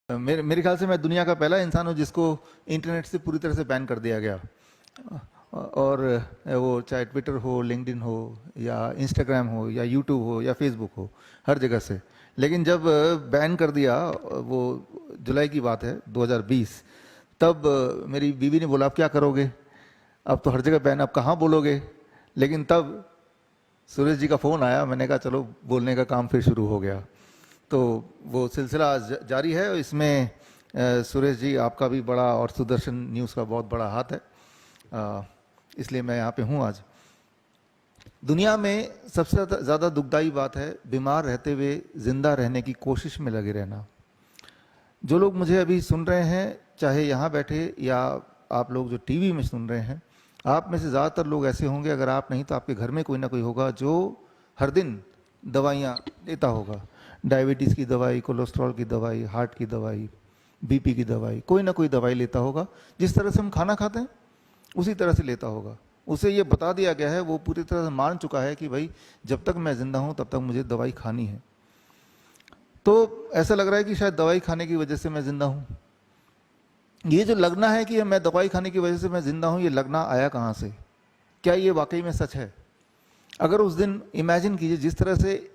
मेरे ख्याल से मैं दुनिया का पहला इंसान हूँ जिसको इंटरनेट से पूरी तरह से बैन कर दिया गया। और वो चाहे ट्विटर हो, लिंक्डइन हो, या इंस्टाग्राम हो, या यूट्यूब हो, या फेसबुक हो, हर जगह से। लेकिन जब बैन कर दिया, वो जुलाई की बात है 2020, तब मेरी बीवी ने बोला अब क्या करोगे, अब तो हर जगह बैन, अब कहाँ बोलोगे। लेकिन तब सुरेश जी का फ़ोन आया, मैंने कहा चलो बोलने का काम फिर शुरू हो गया। तो वो सिलसिला जारी है। इसमें सुरेश जी आपका भी बड़ा और सुदर्शन न्यूज़ का बहुत बड़ा हाथ है, इसलिए मैं यहाँ पे हूँ आज। दुनिया में सबसे ज़्यादा दुखदाई बात है बीमार रहते हुए जिंदा रहने की कोशिश में लगे रहना। जो लोग मुझे अभी सुन रहे हैं, चाहे यहाँ बैठे या आप लोग जो टीवी में सुन रहे हैं, आप में से ज़्यादातर लोग ऐसे होंगे, अगर आप नहीं तो आपके घर में कोई ना कोई होगा जो हर दिन दवाइयाँ लेता होगा। डायबिटीज़ की दवाई, कोलेस्ट्रॉल की दवाई, हार्ट की दवाई, बीपी की दवाई, कोई ना कोई दवाई लेता होगा। जिस तरह से हम खाना खाते हैं उसी तरह से लेता होगा। उसे ये बता दिया गया है, वो पूरी तरह से मान चुका है कि भाई जब तक मैं जिंदा हूँ तब तक मुझे दवाई खानी है। तो ऐसा लग रहा है कि शायद दवाई खाने की वजह से मैं जिंदा हूँ। ये जो लगना है कि मैं दवाई खाने की वजह से मैं जिंदा हूँ, ये लगना आया कहाँ से? क्या ये वाकई में सच है? अगर उस दिन इमेजिन कीजिए, जिस तरह से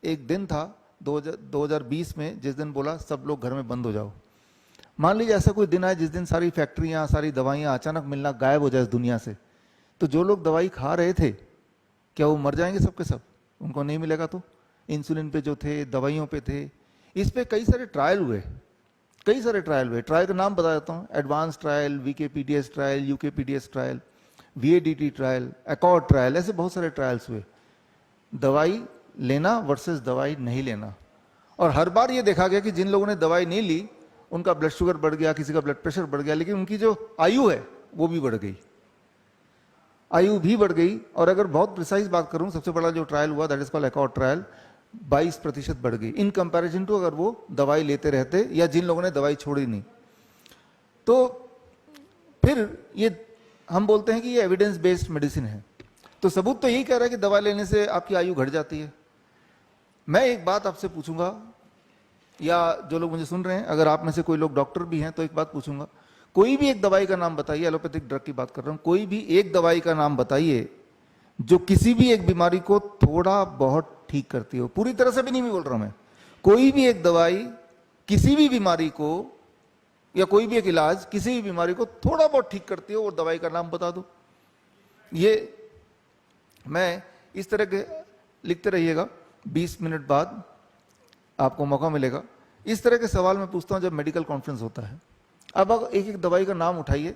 एक दिन था 2020 में, जिस दिन बोला सब लोग घर में बंद हो जाओ। मान लीजिए ऐसा कोई दिन आए जिस दिन सारी फैक्ट्रियां, सारी दवाइयां अचानक मिलना गायब हो जाए इस दुनिया से, तो जो लोग दवाई खा रहे थे क्या वो मर जाएंगे सबके सब? उनको नहीं मिलेगा तो? इंसुलिन पे जो थे, दवाइयों पे थे, इस पे कई सारे ट्रायल हुए, कई सारे ट्रायल हुए। ट्रायल का नाम बता देता हूँ: advance trial, VKPDS trial, UKPDS trial, VADT trial, accord trial, ऐसे बहुत सारे ट्रायल्स हुए। दवाई लेना वर्सेस दवाई नहीं लेना। और हर बार ये देखा गया कि जिन लोगों ने दवाई नहीं ली उनका ब्लड शुगर बढ़ गया, किसी का ब्लड प्रेशर बढ़ गया, लेकिन उनकी जो आयु है वो भी बढ़ गई, आयु भी बढ़ गई। और अगर बहुत प्रिसाइज बात करूं, सबसे बड़ा जो ट्रायल हुआ that is called accord trial, 22% बढ़ गई इन कंपैरिजन टू अगर वो दवाई लेते रहते या जिन लोगों ने दवाई छोड़ी नहीं। तो फिर ये हम बोलते हैं कि ये एविडेंस बेस्ड मेडिसिन है, तो सबूत तो यही कह रहा है कि दवा लेने से आपकी आयु घट जाती है। मैं एक बात आपसे पूछूंगा, या जो लोग मुझे सुन रहे हैं, अगर आप में से कोई लोग डॉक्टर भी हैं तो एक बात पूछूंगा, कोई भी एक दवाई का नाम बताइए, एलोपैथिक ड्रग की बात कर रहा हूं, कोई भी एक दवाई का नाम बताइए जो किसी भी एक बीमारी को थोड़ा बहुत ठीक करती हो। पूरी तरह से भी नहीं बोल रहा मैं, कोई भी एक दवाई किसी भी बीमारी को, या कोई भी एक इलाज किसी भी बीमारी को थोड़ा बहुत ठीक करती हो, और दवाई का नाम बता दो। ये मैं इस तरह के, लिखते रहिएगा, 20 मिनट बाद आपको मौका मिलेगा। इस तरह के सवाल मैं पूछता हूं जब मेडिकल कॉन्फ्रेंस होता है। अब एक एक दवाई का नाम उठाइए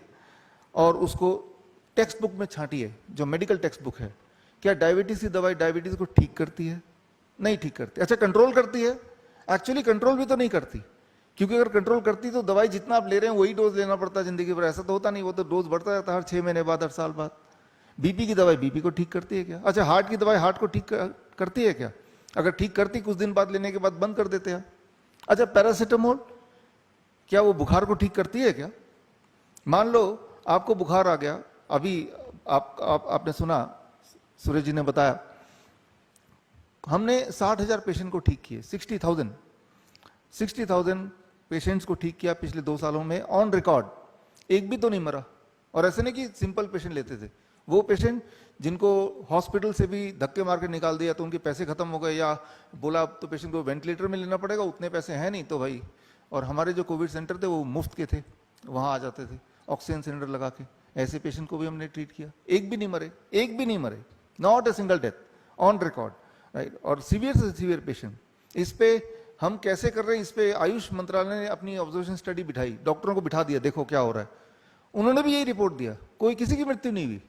और उसको टेक्स्ट बुक में छांटिए, जो मेडिकल टेक्स्ट बुक है। क्या डायबिटीज की दवाई डायबिटीज को ठीक करती है? नहीं ठीक करती। अच्छा, कंट्रोल करती है? एक्चुअली कंट्रोल भी तो नहीं करती, क्योंकि अगर कंट्रोल करती तो दवाई जितना आप ले रहे हैं वही डोज लेना पड़ता है जिंदगी भर। ऐसा तो होता नहीं, वो तो डोज बढ़ता रहता है हर 6 महीने बाद, हर साल बाद। बीपी की दवाई बीपी को ठीक करती है क्या? अच्छा, हार्ट की दवाई हार्ट को ठीक करती है क्या? अगर ठीक करती, कुछ दिन बाद लेने के बाद बंद कर देते हैं। अच्छा, पैरासीटामोल क्या वो बुखार को ठीक करती है क्या? मान लो आपको बुखार आ गया, अभी आपने सुना, सूरज जी ने बताया, हमने 60,000 पेशेंट को ठीक किए, 60,000 पेशेंट्स को ठीक किया पिछले 2 सालों में ऑन रिकॉर्ड, एक भी तो नहीं मरा। और ऐसे नहीं कि सिंपल पेशेंट लेते थे, वो पेशेंट जिनको हॉस्पिटल से भी धक्के मार के निकाल दिया तो उनके पैसे खत्म हो गए, या बोला अब तो पेशेंट को वेंटिलेटर में लेना पड़ेगा, उतने पैसे हैं नहीं तो भाई। और हमारे जो कोविड सेंटर थे वो मुफ्त के थे, वहाँ आ जाते थे ऑक्सीजन सिलेंडर लगा के। ऐसे पेशेंट को भी हमने ट्रीट किया, एक भी नहीं मरे, एक भी नहीं मरे, not a single death on record, right. और सीवियर से सीवियर पेशेंट, इस पे हम कैसे कर रहे हैं, इस पे आयुष मंत्रालय ने अपनी ऑब्जर्वेशन स्टडी बिठाई, डॉक्टरों को बिठा दिया, देखो क्या हो रहा है। उन्होंने भी यही रिपोर्ट दिया, कोई किसी की मृत्यु नहीं हुई।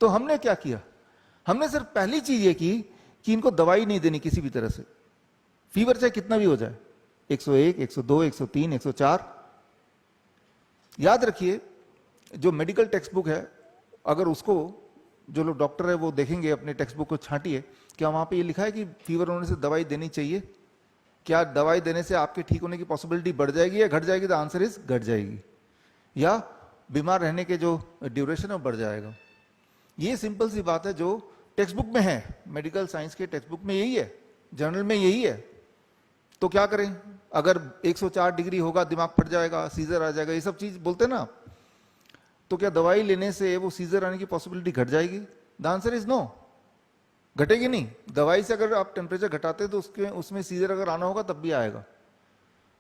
तो हमने क्या किया? हमने सिर्फ पहली चीज ये की कि इनको दवाई नहीं देनी किसी भी तरह से, फीवर चाहे कितना भी हो जाए, 101, 102, 103, 104। याद रखिए, जो मेडिकल टेक्स्ट बुक है, अगर उसको जो लोग डॉक्टर है वो देखेंगे, अपने टेक्स्ट बुक को छांटिए, क्या वहां पे ये लिखा है कि फीवर होने से दवाई देनी चाहिए? क्या दवाई देने से आपके ठीक होने की पॉसिबिलिटी बढ़ जाएगी या घट जाएगी? द आंसर इज घट जाएगी। या बीमार रहने के जो ड्यूरेशन है वो बढ़ जाएगा। ये सिंपल सी बात है जो टेक्स्ट बुक में है, मेडिकल साइंस के टेक्स्ट बुक में यही है, जर्नल में यही है। तो क्या करें? अगर 104 डिग्री होगा दिमाग फट जाएगा, सीजर आ जाएगा, ये सब चीज बोलते ना, तो क्या दवाई लेने से वो सीजर आने की पॉसिबिलिटी घट जाएगी? द आंसर इज नो, घटेगी नहीं। दवाई से अगर आप टेम्परेचर घटाते तो उसके उसमें सीजर अगर आना होगा तब भी आएगा,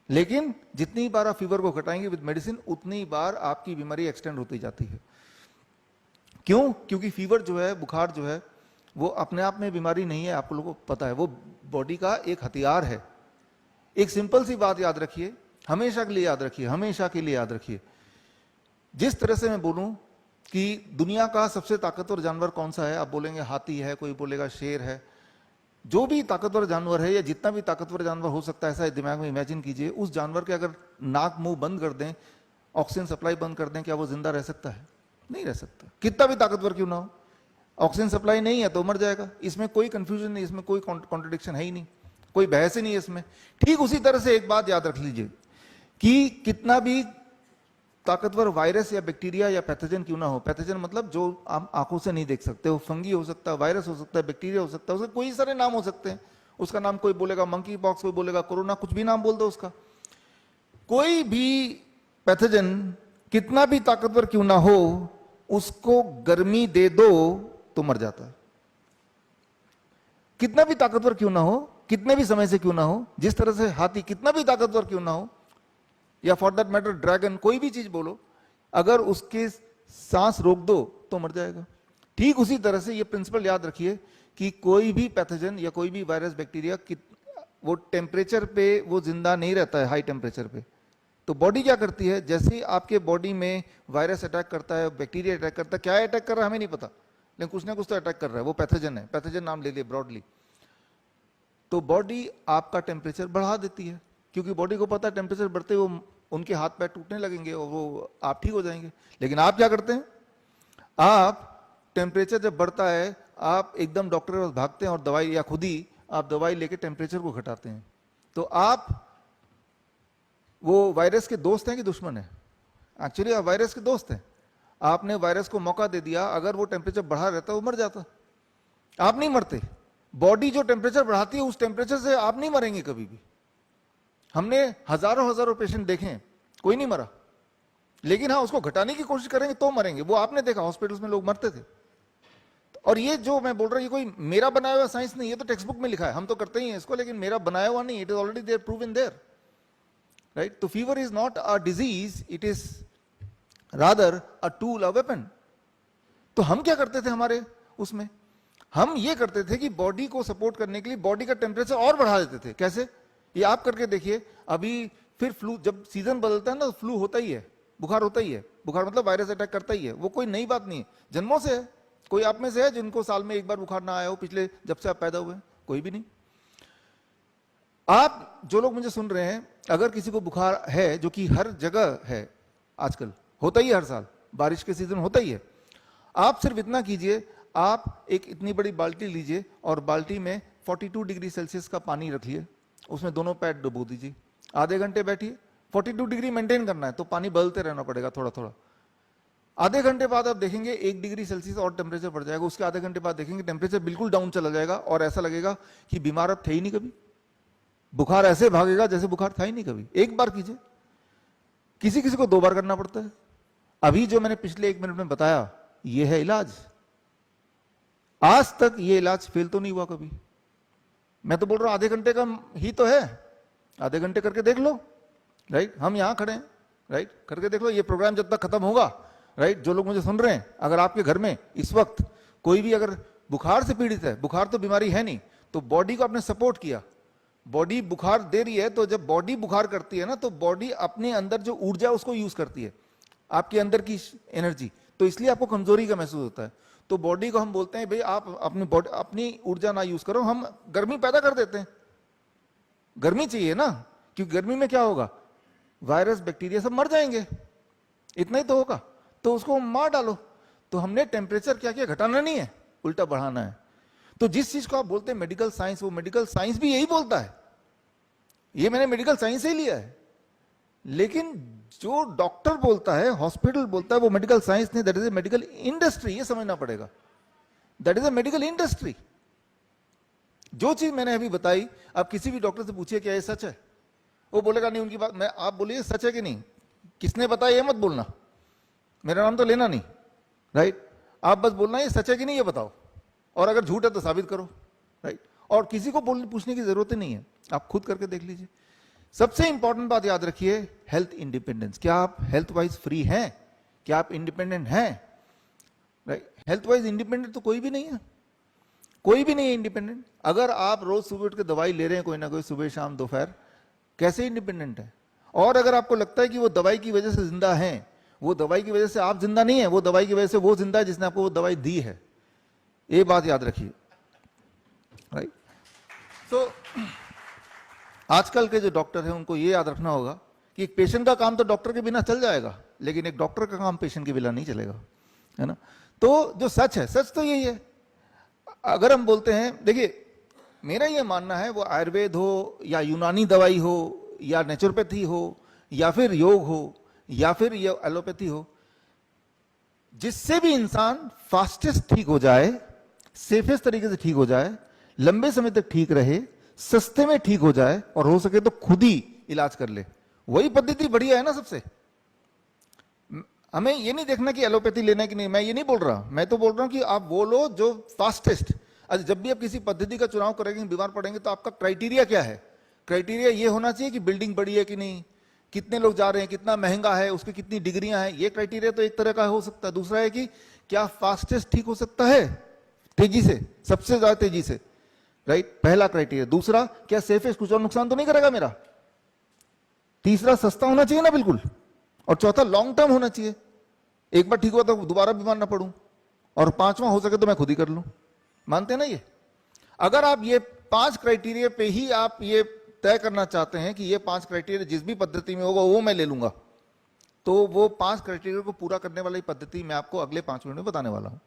लेकिन जितनी बार आप फीवर को घटाएंगे विद मेडिसिन उतनी बार आपकी बीमारी एक्सटेंड होती जाती है। क्यों? क्योंकि फीवर जो है, बुखार जो है, वो अपने आप में बीमारी नहीं है, आप लोगों को पता है, वो बॉडी का एक हथियार है। एक सिंपल सी बात याद रखिए, हमेशा के लिए याद रखिए, हमेशा के लिए याद रखिए, जिस तरह से मैं बोलूं कि दुनिया का सबसे ताकतवर जानवर कौन सा है, आप बोलेंगे हाथी है, कोई बोलेगा शेर है, जो भी ताकतवर जानवर है या जितना भी ताकतवर जानवर हो सकता है, ऐसा दिमाग में इमेजिन कीजिए, उस जानवर के अगर नाक मुंह बंद कर दें, ऑक्सीजन सप्लाई बंद कर दें, क्या वो जिंदा रह सकता है? नहीं रह सकता, कितना भी ताकतवर क्यों ना हो। ऑक्सीजन सप्लाई नहीं है तो मर जाएगा, इसमें कोई कंफ्यूजन नहीं, इसमें कोई कॉन्ट्रडिक्शन है ही नहीं, कोई बहस ही नहीं है इसमें। ठीक उसी तरह से एक बात याद रख लीजिए कि कितना भी ताकतवर वायरस या बैक्टीरिया या पैथोजन क्यों ना हो, पैथोजन मतलब जो आप आंखों से नहीं देख सकते, वो फंगी हो सकता है, वायरस हो सकता है, बैक्टीरिया हो सकता है, उसके कोई सारे नाम हो सकते हैं, उसका नाम कोई बोलेगा मंकी पॉक्स, कोई बोलेगा कोरोना, कुछ भी नाम बोल दो उसका। कोई भी पैथोजन कितना भी ताकतवर क्यों ना हो, उसको गर्मी दे दो तो मर जाता है। कितना भी ताकतवर क्यों ना हो, कितने भी समय से क्यों ना हो, जिस तरह से हाथी कितना भी ताकतवर क्यों ना हो, या फॉर दैट मैटर ड्रैगन, कोई भी चीज बोलो, अगर उसके सांस रोक दो तो मर जाएगा। ठीक उसी तरह से ये प्रिंसिपल याद रखिए कि कोई भी पैथोजन या कोई भी वायरस बैक्टीरिया वो टेम्परेचर पे वो जिंदा नहीं रहता है, हाई टेम्परेचर पे। तो बॉडी क्या करती है, जैसे आपके बॉडी में वायरस अटैक करता है, बैक्टीरिया अटैक करता है, क्या अटैक कर रहा है हमें नहीं पता, लेकिन कुछ ना कुछ तो अटैक कर रहा है, वो पैथोजन है, पैथोजन नाम ले लिए ब्रॉडली। तो बॉडी आपका टेम्परेचर बढ़ा देती है, क्योंकि बॉडी को पता है टेम्परेचर बढ़ते वो उनके हाथ पैर टूटने लगेंगे और वो आप ठीक हो जाएंगे। लेकिन आप क्या करते हैं, आप टेम्परेचर जब बढ़ता है आप एकदम डॉक्टर के पास भागते हैं और दवाई, या खुद ही आप दवाई लेके टेम्परेचर को घटाते हैं। तो आप वो वायरस के दोस्त हैं कि दुश्मन है? एक्चुअली आप वायरस के दोस्त हैं। आपने वायरस को मौका दे दिया, अगर वो टेम्परेचर बढ़ा रहता वो मर जाता, आप नहीं मरते। बॉडी जो टेम्परेचर बढ़ाती है उस टेम्परेचर से आप नहीं मरेंगे कभी भी। हमने हजारों हजारों पेशेंट देखे हैं, कोई नहीं मरा, लेकिन हाँ उसको घटाने की कोशिश करेंगे तो मरेंगे। वो आपने देखा हॉस्पिटल्स में लोग मरते थे। और ये जो मैं बोल रहा हूँ ये कोई मेरा बनाया हुआ साइंस नहीं, ये तो टेक्स्ट बुक में लिखा है, हम तो करते ही हैं इसको, लेकिन मेरा बनाया हुआ नहीं, it is already there, proven there, right. तो fever is not a disease, it is rather a tool, a weapon. तो हम क्या करते थे हमारे उसमें, हम ये करते थे कि बॉडी को सपोर्ट करने के लिए बॉडी का टेम्परेचर और बढ़ा देते थे। कैसे? ये आप करके देखिए, अभी फिर फ्लू जब सीजन बदलता है ना, फ्लू होता ही है, बुखार होता ही है। बुखार मतलब वायरस अटैक करता ही है, वो कोई नई बात नहीं है, जन्मों से है। कोई आप में से है जिनको साल में एक बार बुखार ना आया हो पिछले जब से आप पैदा हुए? कोई भी नहीं। आप जो लोग मुझे सुन रहे हैं, अगर किसी को बुखार है, जो कि हर जगह है आजकल, होता ही है, हर साल बारिश के सीजन होता ही है, आप सिर्फ इतना कीजिए, आप एक इतनी बड़ी बाल्टी लीजिए और बाल्टी में 42 डिग्री सेल्सियस का पानी रखिए, उसमें दोनों पैर डुबो दीजिए, आधे घंटे बैठिए। 42 डिग्री मेंटेन करना है तो पानी बदलते रहना पड़ेगा थोड़ा थोड़ा। आधे घंटे बाद आप देखेंगे 1 डिग्री सेल्सियस और टेम्परेचर बढ़ जाएगा। उसके आधे घंटे बाद देखेंगे टेम्परेचर बिल्कुल डाउन चला जाएगा और ऐसा लगेगा कि बीमार अब थे ही नहीं कभी। बुखार ऐसे भागेगा जैसे बुखार था ही नहीं कभी। एक बार कीजिए, किसी किसी को 2 बार करना पड़ता है। अभी जो मैंने पिछले 1 मिनट में बताया ये है इलाज। आज तक ये इलाज फेल तो नहीं हुआ कभी। मैं तो बोल रहा हूं आधे घंटे का ही तो है, आधे घंटे करके देख लो, राइट। हम यहां खड़े हैं, राइट, करके देख लो। ये प्रोग्राम जब तक खत्म होगा, राइट, जो लोग मुझे सुन रहे हैं, अगर आपके घर में इस वक्त कोई भी अगर बुखार से पीड़ित है, बुखार तो बीमारी है नहीं, तो बॉडी को आपने सपोर्ट किया, बॉडी बुखार दे रही है, तो जब बॉडी बुखार करती है ना, तो बॉडी अपने अंदर जो ऊर्जा उसको यूज करती है, आपके अंदर की एनर्जी, तो इसलिए आपको कमजोरी का महसूस होता है। तो बॉडी को हम बोलते हैं भाई आप अपनी बॉडी अपनी ऊर्जा ना यूज करो, हम गर्मी पैदा कर देते हैं। गर्मी चाहिए ना, क्योंकि गर्मी में क्या होगा, वायरस बैक्टीरिया सब मर जाएंगे, इतना ही तो होगा, तो उसको मार डालो। तो हमने टेम्परेचर क्या किया, घटाना नहीं है, उल्टा बढ़ाना है। तो जिस चीज को आप बोलते हैं मेडिकल साइंस, वो मेडिकल साइंस भी यही बोलता है। ये मैंने मेडिकल साइंस से ही लिया है, लेकिन जो डॉक्टर बोलता है, हॉस्पिटल बोलता है, वो मेडिकल साइंस नहीं, that is a medical industry. ये समझना पड़ेगा, that is a medical industry. जो चीज मैंने अभी बताई, आप किसी भी डॉक्टर से पूछिए क्या ये सच है, वो बोलेगा नहीं उनकी बात, मैं आप बोलिए सच है कि नहीं, किसने बताया ये मत बोलना, मेरा नाम तो लेना नहीं, राइट। आप बस बोलना ये सच है कि नहीं ये बताओ, और अगर झूठ है तो साबित करो, राइट। और किसी को बोलने पूछने की जरूरत ही नहीं है, आप खुद करके देख लीजिए। सबसे इंपॉर्टेंट बात याद रखिए, हेल्थ इंडिपेंडेंस। क्या आप हेल्थ वाइज फ्री हैं? क्या आप इंडिपेंडेंट हैं? राइट। हेल्थ वाइज इंडिपेंडेंट तो कोई भी नहीं है, कोई भी नहीं है इंडिपेंडेंट। अगर आप रोज सुबह उठ के दवाई ले रहे हैं कोई ना कोई, सुबह शाम दोपहर, कैसे इंडिपेंडेंट है? और अगर आपको लगता है कि वो दवाई की वजह से जिंदा है, वो दवाई की वजह से आप जिंदा नहीं है, वो दवाई की वजह से वो जिंदा है जिसने आपको वो दवाई दी है। ये बात याद रखिए, राइट। तो आजकल के जो डॉक्टर हैं उनको ये याद रखना होगा कि एक पेशेंट का काम तो डॉक्टर के बिना चल जाएगा, लेकिन एक डॉक्टर का काम पेशेंट के बिना नहीं चलेगा, है ना। तो जो सच है, सच तो यही है। अगर हम बोलते हैं, देखिए मेरा ये मानना है, वो आयुर्वेद हो या यूनानी दवाई हो या नेचुरोपैथी हो या फिर योग हो या फिर ये एलोपैथी हो, जिससे भी इंसान फास्टेस्ट ठीक हो जाए, सेफेस्ट तरीके से ठीक हो जाए, लंबे समय तक ठीक रहे, सस्ते में ठीक हो जाए, और हो सके तो खुद ही इलाज कर ले, वही पद्धति बढ़िया है ना सबसे। हमें ये नहीं देखना कि एलोपैथी लेना कि नहीं, मैं ये नहीं बोल रहा, मैं तो बोल रहा हूं कि आप वो लो जो फास्टेस्ट। अच्छा, जब भी आप किसी पद्धति का चुनाव करेंगे, बीमार पड़ेंगे, तो आपका क्राइटेरिया क्या है? क्राइटेरिया ये होना चाहिए कि बिल्डिंग बड़ी है कि नहीं, कितने लोग जा रहे हैं, कितना महंगा है, उसकी कितनी डिग्रियां हैं, ये क्राइटेरिया तो एक तरह का हो सकता है। दूसरा है कि क्या फास्टेस्ट ठीक हो सकता है तेजी से, सबसे ज्यादा तेजी से, राइट, पहला क्राइटेरिया। दूसरा, क्या सेफेस्ट, कुछ और नुकसान तो नहीं करेगा मेरा। तीसरा, सस्ता होना चाहिए ना बिल्कुल। और चौथा, लॉन्ग टर्म होना चाहिए, एक बार ठीक हुआ तो दोबारा बीमार ना पड़ूं। और पांचवा, हो सके तो मैं खुद ही कर लूं। मानते हैं ना ये? अगर आप ये 5 क्राइटेरिया पे ही आप ये तय करना चाहते हैं कि ये 5 क्राइटेरिया जिस भी पद्धति में होगा वो मैं ले लूंगा, तो वो 5 क्राइटेरिया को पूरा करने वाली पद्धति मैं आपको अगले 5 मिनट में बताने वाला हूं।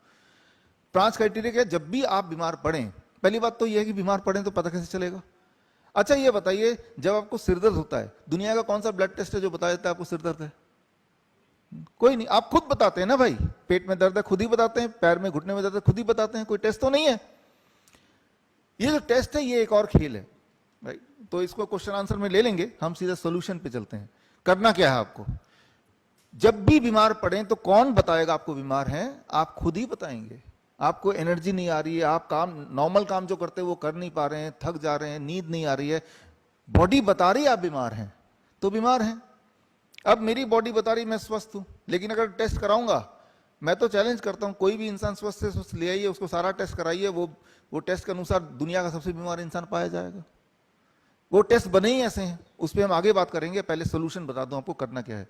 5 क्राइटेरिया क्या? जब भी आप बीमार पड़े, पहली बात तो ये है कि बीमार पड़े तो पता कैसे चलेगा? अच्छा ये बताइए, जब आपको सिरदर्द होता है, दुनिया का कौन सा ब्लड टेस्ट है जो बता देता है आपको सिरदर्द है? कोई नहीं। आप खुद बताते हैं ना भाई, पेट में दर्द है खुद ही बताते हैं, पैर में घुटने में दर्द है खुद ही बताते हैं, कोई टेस्ट तो नहीं है। ये जो टेस्ट है ये एक और खेल है, राइट। तो इसको क्वेश्चन आंसर में ले लेंगे, हम सीधा सोल्यूशन पे चलते हैं। करना क्या है आपको? जब भी बीमार पड़े तो कौन बताएगा आपको बीमार हैं? आप खुद ही बताएंगे। आपको एनर्जी नहीं आ रही है, आप काम, नॉर्मल काम जो करते हैं वो कर नहीं पा रहे हैं, थक जा रहे हैं, नींद नहीं आ रही है, बॉडी बता रही है आप बीमार हैं, तो बीमार हैं। अब मेरी बॉडी बता रही मैं स्वस्थ हूं, लेकिन अगर टेस्ट कराऊंगा, मैं तो चैलेंज करता हूं, कोई भी इंसान स्वस्थ से स्वस्थ ले आइए, उसको सारा टेस्ट कराइए, वो टेस्ट के अनुसार दुनिया का सबसे बीमार इंसान पाया जाएगा। वो टेस्ट बने ही ऐसे हैं, उस पर हम आगे बात करेंगे। पहले सोल्यूशन बता दूं आपको करना क्या है।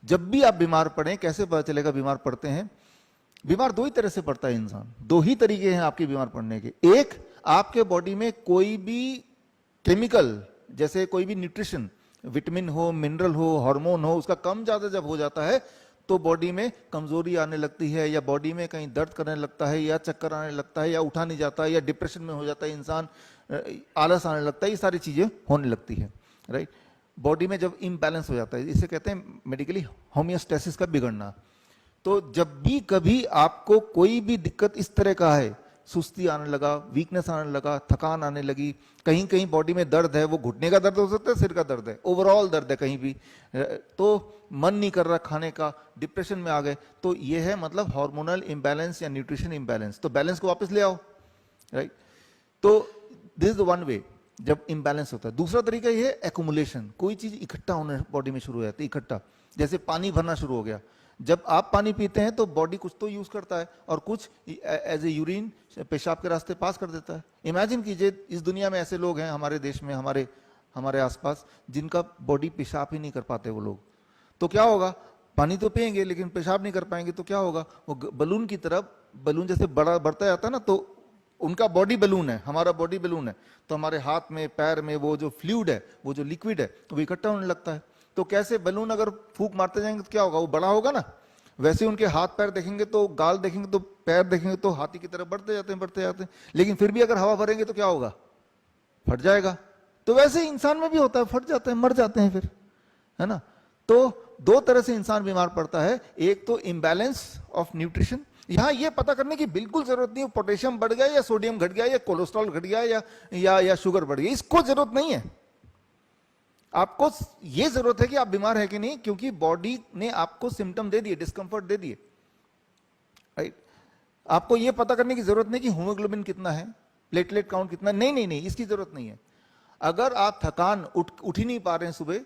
जब भी आप बीमार पड़े, कैसे पता चलेगा बीमार पड़ते हैं? बीमार दो ही तरह से पड़ता है इंसान, दो ही तरीके हैं आपके बीमार पड़ने के। एक, आपके बॉडी में कोई भी केमिकल, जैसे कोई भी न्यूट्रिशन, विटामिन हो, मिनरल हो, हार्मोन हो, उसका कम ज्यादा जब हो जाता है तो बॉडी में कमजोरी आने लगती है, या बॉडी में कहीं दर्द करने लगता है, या चक्कर आने लगता है, या उठा नहीं जाता है, या डिप्रेशन में हो जाता है इंसान, आलस आने लगता है, ये सारी चीजें होने लगती है, राइट। बॉडी में जब इम्बैलेंस हो जाता है, इसे कहते हैं मेडिकली होमियोस्टेसिस का बिगड़ना। तो जब भी कभी आपको कोई भी दिक्कत इस तरह का है, सुस्ती आने लगा, वीकनेस आने लगा, थकान आने लगी, कहीं कहीं बॉडी में दर्द है, वो घुटने का दर्द हो सकता है, सिर का दर्द है, ओवरऑल दर्द है कहीं भी, तो मन नहीं कर रहा खाने का, डिप्रेशन में आ गए, तो ये है मतलब हार्मोनल इंबैलेंस या न्यूट्रिशन इंबैलेंस। तो बैलेंस को वापस ले आओ, राइट। तो this is the one way जब इंबैलेंस होता है। दूसरा तरीका ये है एक्युमुलेशन, कोई चीज इकट्ठा होने बॉडी में शुरू हो जाती है, इकट्ठा, जैसे पानी भरना शुरू हो गया। जब आप पानी पीते हैं तो बॉडी कुछ तो यूज करता है और कुछ एज ए यूरिन पेशाब के रास्ते पास कर देता है। इमेजिन कीजिए इस दुनिया में ऐसे लोग हैं हमारे देश में, हमारे आसपास, जिनका बॉडी पेशाब ही नहीं कर पाते वो लोग। तो क्या होगा? पानी तो पिएंगे लेकिन पेशाब नहीं कर पाएंगे, तो क्या होगा? वो बलून की तरफ, बलून जैसे बढ़ता जाता है ना, तो उनका बॉडी बलून है, हमारा बॉडी बलून है, तो हमारे हाथ में, पैर में वो जो फ्लूइड है, वो जो लिक्विड है, वो इकट्ठा होने लगता है। तो कैसे बलून अगर फूंक मारते जाएंगे तो क्या होगा? वो बड़ा होगा ना। वैसे उनके हाथ पैर देखेंगे तो, गाल देखेंगे तो, पैर देखेंगे तो हाथी की तरफ बढ़ते जाते हैं, लेकिन फिर भी अगर हवा भरेंगे तो क्या होगा? फट जाएगा। तो वैसे ही इंसान में भी होता है, फट जाते हैं, मर जाते हैं फिर, है ना। तो दो तरह से इंसान बीमार पड़ता है, एक तो इम्बैलेंस ऑफ न्यूट्रिशन। यहां ये पता करने की बिल्कुल जरूरत नहीं है पोटेशियम बढ़ गया या सोडियम घट गया या कोलेस्ट्रॉल घट गया या शुगर बढ़ गई, इसको जरूरत नहीं है। आपको ये जरूरत है कि आप बीमार है कि नहीं, क्योंकि बॉडी ने आपको सिम्टम दे दिए, डिस्कंफर्ट दे दिए, राइट। आपको ये पता करने की जरूरत नहीं कि हीमोग्लोबिन कितना है, प्लेटलेट काउंट कितना, नहीं नहीं नहीं, इसकी जरूरत नहीं है। अगर आप थकान उठ ही नहीं पा रहे हैं, सुबह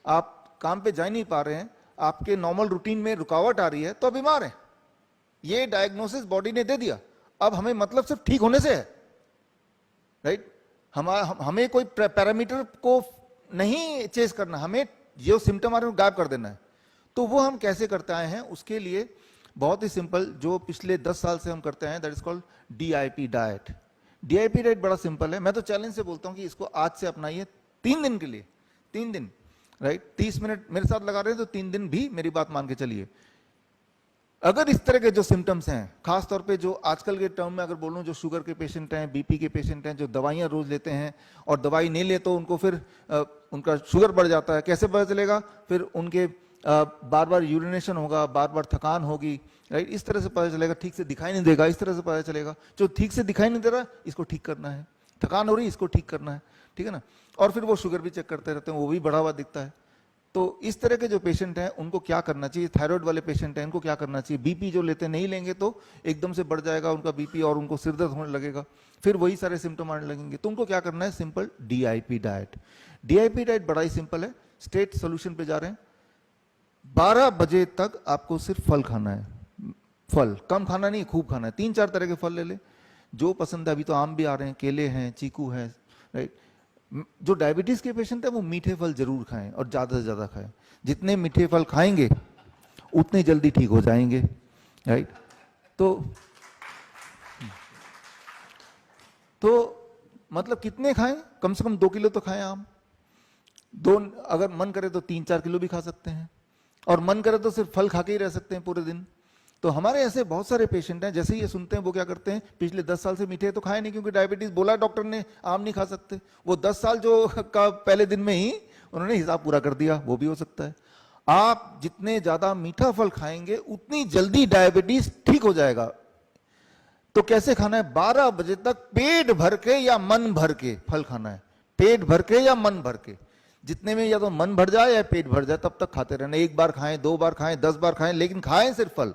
आप काम पे जा नहीं पा रहे हैं, आपके नॉर्मल रूटीन में रुकावट आ रही है, तो बीमार है। ये डायग्नोसिस बॉडी ने दे दिया। अब हमें मतलब सिर्फ ठीक होने से है, राइट। हमें कोई पैरामीटर को नहीं चेस करना, हमें जो सिम्टम आ रहे हैं गायब कर देना है। तो वो हम कैसे करते आए हैं, उसके लिए बहुत ही सिंपल, जो पिछले 10 साल से हम करते हैं, that is called DIP diet. DIP diet बड़ा सिंपल है, मैं तो चैलेंज से बोलता हूं कि इसको आज से अपनाइए 3 दिन के लिए, 3 दिन, राइट। 30 मिनट मेरे साथ लगा रहे हैं तो 3 दिन भी मेरी बात मान के चलिए। अगर इस तरह के जो सिम्टम्स हैं, खास तौर पे जो आजकल के टर्म में अगर बोलूं, जो शुगर के पेशेंट हैं, BP के पेशेंट हैं, जो दवाइयां रोज लेते हैं और दवाई नहीं ले तो उनको फिर उनका शुगर बढ़ जाता है, कैसे पता चलेगा, फिर उनके बार बार यूरिनेशन होगा, बार बार थकान होगी, राइट। इस तरह से पता चलेगा, ठीक से दिखाई नहीं देगा, इस तरह से पता चलेगा। जो ठीक से दिखाई नहीं दे रहा, इसको ठीक करना है, थकान हो रही, इसको ठीक करना है, ठीक है ना। और फिर वो शुगर भी चेक करते रहते हैं, वो भी बढ़ा हुआ दिखता है। तो इस तरह के जो पेशेंट हैं उनको क्या करना चाहिए, थायराइड वाले पेशेंट हैं, इनको क्या करना चाहिए, BP जो लेते नहीं लेंगे तो एकदम से बढ़ जाएगा उनका BP और उनको सिर दर्द होने लगेगा, फिर वही सारे सिम्टम आने लगेंगे। तो उनको क्या करना है, simple DIP diet. DIP diet बड़ा ही सिंपल है, स्ट्रेट सोल्यूशन पे जा रहे हैं। 12 बजे तक आपको सिर्फ फल खाना है, फल कम खाना नहीं, खूब खाना है। 3-4 तरह के फल ले ले, जो पसंद है। अभी तो आम भी आ रहे हैं, केले हैं, चीकू है, राइट। जो डायबिटीज के पेशेंट है वो मीठे फल जरूर खाएं और ज्यादा से ज्यादा खाएं। जितने मीठे फल खाएंगे उतने जल्दी ठीक हो जाएंगे, राइट। तो मतलब कितने खाएं, कम से कम 2 किलो तो खाएं आम। अगर मन करे तो 3-4 किलो भी खा सकते हैं, और मन करे तो सिर्फ फल खा के ही रह सकते हैं पूरे दिन। तो हमारे ऐसे बहुत सारे पेशेंट हैं, जैसे ही ये सुनते हैं वो क्या करते हैं, पिछले 10 साल से मीठे तो खाए नहीं, क्योंकि डायबिटीज बोला डॉक्टर ने आम नहीं खा सकते। वो 10 साल जो का पहले दिन में ही उन्होंने हिसाब पूरा कर दिया, वो भी हो सकता है। आप जितने ज्यादा मीठा फल खाएंगे उतनी जल्दी डायबिटीज ठीक हो जाएगा। तो कैसे खाना है, 12 बजे तक पेट भर के या मन भर के फल खाना है, पेट भर के या मन भर के। जितने में या तो मन भर जाए या पेट भर जाए तब तक खाते रहना। 1 बार खाएं, 2 बार खाएं, 10 बार खाएं, लेकिन खाएं सिर्फ फल,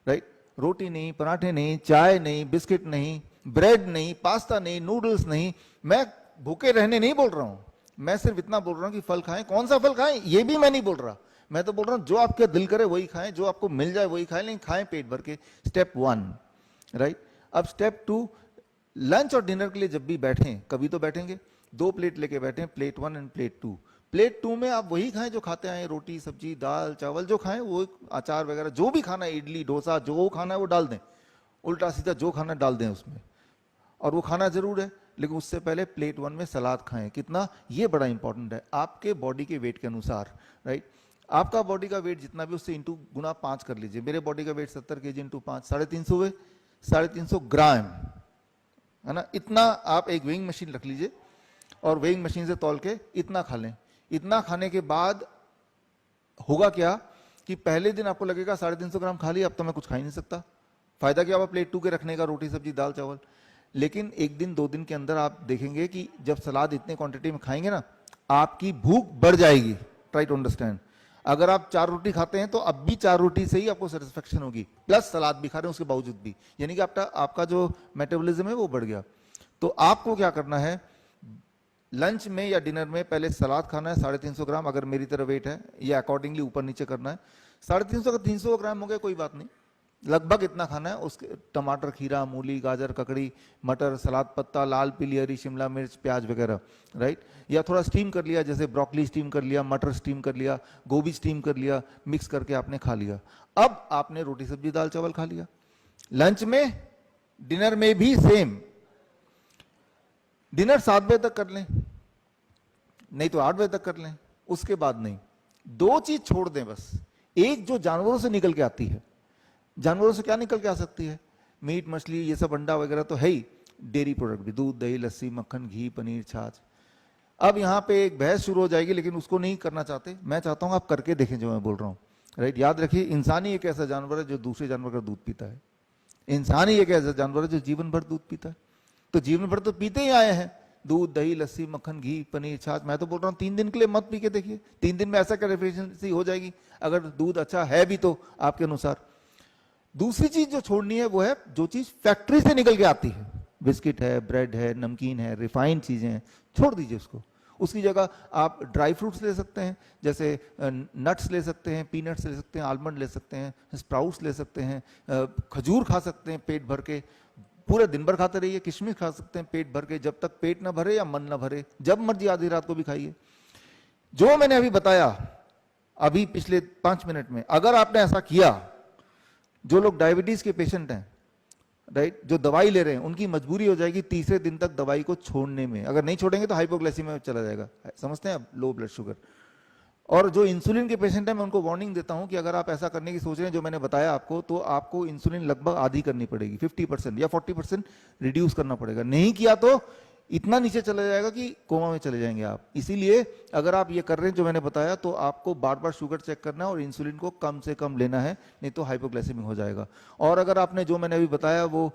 राइट। रोटी नहीं, पराठे नहीं, चाय नहीं, बिस्किट नहीं, ब्रेड नहीं, पास्ता नहीं, नूडल्स नहीं। मैं भूखे रहने नहीं बोल रहा हूं, मैं सिर्फ इतना बोल रहा हूं कि फल खाएं। कौन सा फल खाएं ये भी मैं नहीं बोल रहा, मैं तो बोल रहा हूं जो आपके दिल करे वही खाएं, जो आपको मिल जाए वही खाएं, लेकिन खाएं पेट भर के। Step 1, right. अब स्टेप 2, लंच और डिनर के लिए जब भी बैठें, कभी तो बैठेंगे, 2 प्लेट लेके बैठे, प्लेट 1 एंड प्लेट 2। प्लेट 2 में आप वही खाएं जो खाते आए, रोटी सब्जी दाल चावल जो खाएं, वो अचार वगैरह जो भी खाना है, इडली डोसा जो खाना है वो डाल दें, उल्टा सीधा जो खाना डाल दें उसमें, और वो खाना जरूर है। लेकिन उससे पहले प्लेट 1 में सलाद खाएं। कितना, ये बड़ा इंपॉर्टेंट है, आपके बॉडी के वेट के अनुसार, राइट। आपका बॉडी का वेट जितना भी उससे इंटू गुना 5 कर लीजिए। मेरे बॉडी का वेट 70 kg इंटू 5, 350 हुए, 350 ग्राम, है ना। इतना आप एक वेइंग मशीन रख लीजिए और वेइंग मशीन से तौल के इतना खा लें। इतना खाने के बाद होगा क्या कि पहले दिन आपको लगेगा 350 ग्राम खा लिया, अब तो मैं कुछ खा ही नहीं सकता। फायदा क्या हुआ प्लेट 2 के रखने का, रोटी सब्जी दाल चावल। लेकिन 1 दिन 2 दिन के अंदर आप देखेंगे कि जब सलाद इतने क्वांटिटी में खाएंगे ना, आपकी भूख बढ़ जाएगी। Try to understand. अगर आप 4 रोटी खाते हैं तो अब भी 4 रोटी से ही आपको सेटिस्फेक्शन होगी, प्लस सलाद भी खा रहे हैं उसके बावजूद भी, यानी कि आपका जो मेटाबॉलिज्म है वो बढ़ गया। तो आपको क्या करना है, लंच में या डिनर में पहले सलाद खाना है 350 ग्राम, अगर मेरी तरह वेट है, या अकॉर्डिंगली ऊपर नीचे करना है। 350 का 300 ग्राम हो गया, कोई बात नहीं, लगभग इतना खाना है। उसके टमाटर, खीरा, मूली, गाजर, ककड़ी, मटर, सलाद पत्ता, लाल पीली हरी शिमला मिर्च, प्याज वगैरह, राइट। या थोड़ा स्टीम कर लिया, जैसे ब्रोकली स्टीम कर लिया, मटर स्टीम कर लिया, गोभी स्टीम कर लिया, मिक्स करके आपने खा लिया। अब आपने रोटी सब्जी दाल चावल खा लिया। लंच में, डिनर में भी सेम। डिनर 7 बजे तक कर लें, नहीं तो 8 बजे तक कर लें, उसके बाद नहीं। 2 चीज छोड़ दें बस। एक जो जानवरों से निकल के आती है, जानवरों से क्या निकल के आ सकती है, मीट मछली ये सब, अंडा वगैरह तो है ही, डेयरी प्रोडक्ट भी, दूध दही लस्सी मक्खन घी पनीर छाछ। अब यहाँ पे एक बहस शुरू हो जाएगी, लेकिन उसको नहीं करना चाहते। मैं चाहता हूँ आप करके देखें जो मैं बोल रहा हूँ, राइट। याद रखिए, इंसान ही एक ऐसा जानवर है जो दूसरे जानवर का दूध पीता है। इंसान ही एक ऐसा जानवर है जो जीवन भर दूध पीता है। तो जीवन भर तो पीते ही आए हैं, दूध, दही, लस्सी, मक्खन, घी, पनीर, छाछ, मैं तो बोल रहा हूँ 3 दिन के लिए मत पी के देखिए, 3 दिन में ऐसा क्या डेफिशिएंसी हो जाएगी, अगर दूध अच्छा है भी तो आपके अनुसार। दूसरी चीज जो छोड़नी है वो है जो चीज फैक्ट्री से निकल के आती है, बिस्किट है, ब्रेड है, नमकीन है, रिफाइंड चीजें हैं, छोड़ दीजिए उसको। उसकी जगह आप ड्राई फ्रूट्स ले सकते हैं, जैसे नट्स ले सकते हैं, पीनट्स ले सकते हैं, आलमंड ले सकते हैं, स्प्राउट्स ले सकते हैं, खजूर खा सकते हैं पेट भर के, पूरे दिन भर खाते रहिए, किशमिश खा सकते हैं पेट भर के, जब तक पेट ना भरे या मन ना भरे, जब मर्जी आधी रात को भी खाइए। जो मैंने अभी बताया अभी पिछले 5 मिनट में, अगर आपने ऐसा किया, जो लोग डायबिटीज के पेशेंट हैं, राइट, जो दवाई ले रहे हैं, उनकी मजबूरी हो जाएगी तीसरे दिन तक दवाई को छोड़ने में, अगर नहीं छोड़ेंगे तो हाइपोग्लाइसीमिया में चला जाएगा, समझते हैं आप, लो ब्लड शुगर। और जो इंसुलिन के पेशेंट हैं, मैं उनको वार्निंग देता हूं कि अगर आप ऐसा करने की सोच रहे हैं जो मैंने बताया आपको, तो आपको इंसुलिन लगभग आधी करनी पड़ेगी, 50% या 40% रिड्यूस करना पड़ेगा, नहीं किया तो इतना नीचे चला जाएगा कि कोमा में चले जाएंगे आप। इसीलिए अगर आप ये कर रहे हैं जो मैंने बताया, तो आपको बार बार शुगर चेक करना है और इंसुलिन को कम से कम लेना है, नहीं तो हाइपोग्लाइसेमिक हो जाएगा। और अगर आपने जो मैंने अभी बताया वो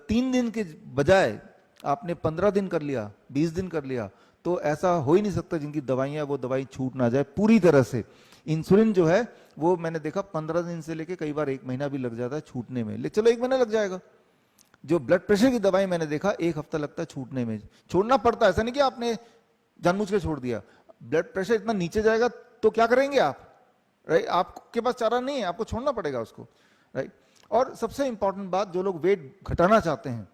3 दिन के बजाय आपने 15 दिन कर लिया, 20 दिन कर लिया, तो ऐसा हो ही नहीं सकता जिनकी दवाइयां वो दवाई छूट ना जाए पूरी तरह से। इंसुलिन जो है वो मैंने देखा 15 दिन से लेके कई बार 1 महीना भी लग जाता है छूटने में, चलो 1 महीना लग जाएगा। जो ब्लड प्रेशर की दवाई मैंने देखा 1 हफ्ता लगता है छूटने में, छोड़ना पड़ता है, ऐसा नहीं कि आपने जानबूझ के छोड़ दिया। ब्लड प्रेशर इतना नीचे जाएगा तो क्या करेंगे आप, राइट, आपके पास चारा नहीं है, आपको छोड़ना पड़ेगा उसको, राइट। और सबसे इंपॉर्टेंट बात, जो लोग वेट घटाना चाहते हैं,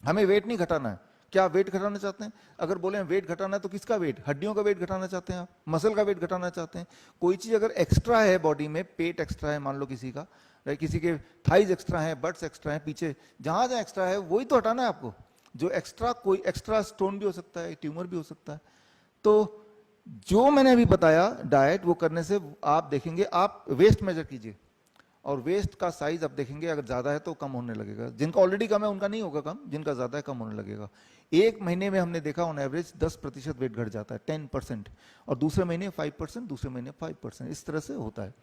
हमें वेट नहीं घटाना है। क्या आप वेट घटाना चाहते हैं? अगर बोले वेट घटाना है तो किसका वेट? हड्डियों का वेट घटाना चाहते हैं आप, मसल का वेट घटाना चाहते हैं? कोई चीज अगर एक्स्ट्रा है बॉडी में, पेट एक्स्ट्रा है मान लो किसी का, किसी के थाइज एक्स्ट्रा है, बट्स एक्स्ट्रा है, पीछे जहां जहां एक्स्ट्रा है वही तो हटाना है आपको। जो एक्स्ट्रा, कोई एक्स्ट्रा स्टोन भी हो सकता है, ट्यूमर भी हो सकता है। तो जो मैंने अभी बताया डाइट, वो करने से आप देखेंगे, आप वेस्ट मेजर कीजिए और वेस्ट का साइज आप देखेंगे, अगर ज्यादा है तो कम होने लगेगा, जिनका ऑलरेडी कम है उनका नहीं होगा कम, जिनका ज्यादा है कम होने लगेगा। 1 महीने में हमने देखा ऑन एवरेज 10% वेट घट जाता है, 10%, और दूसरे महीने 5%, दूसरे महीने 5%, इस तरह से होता है।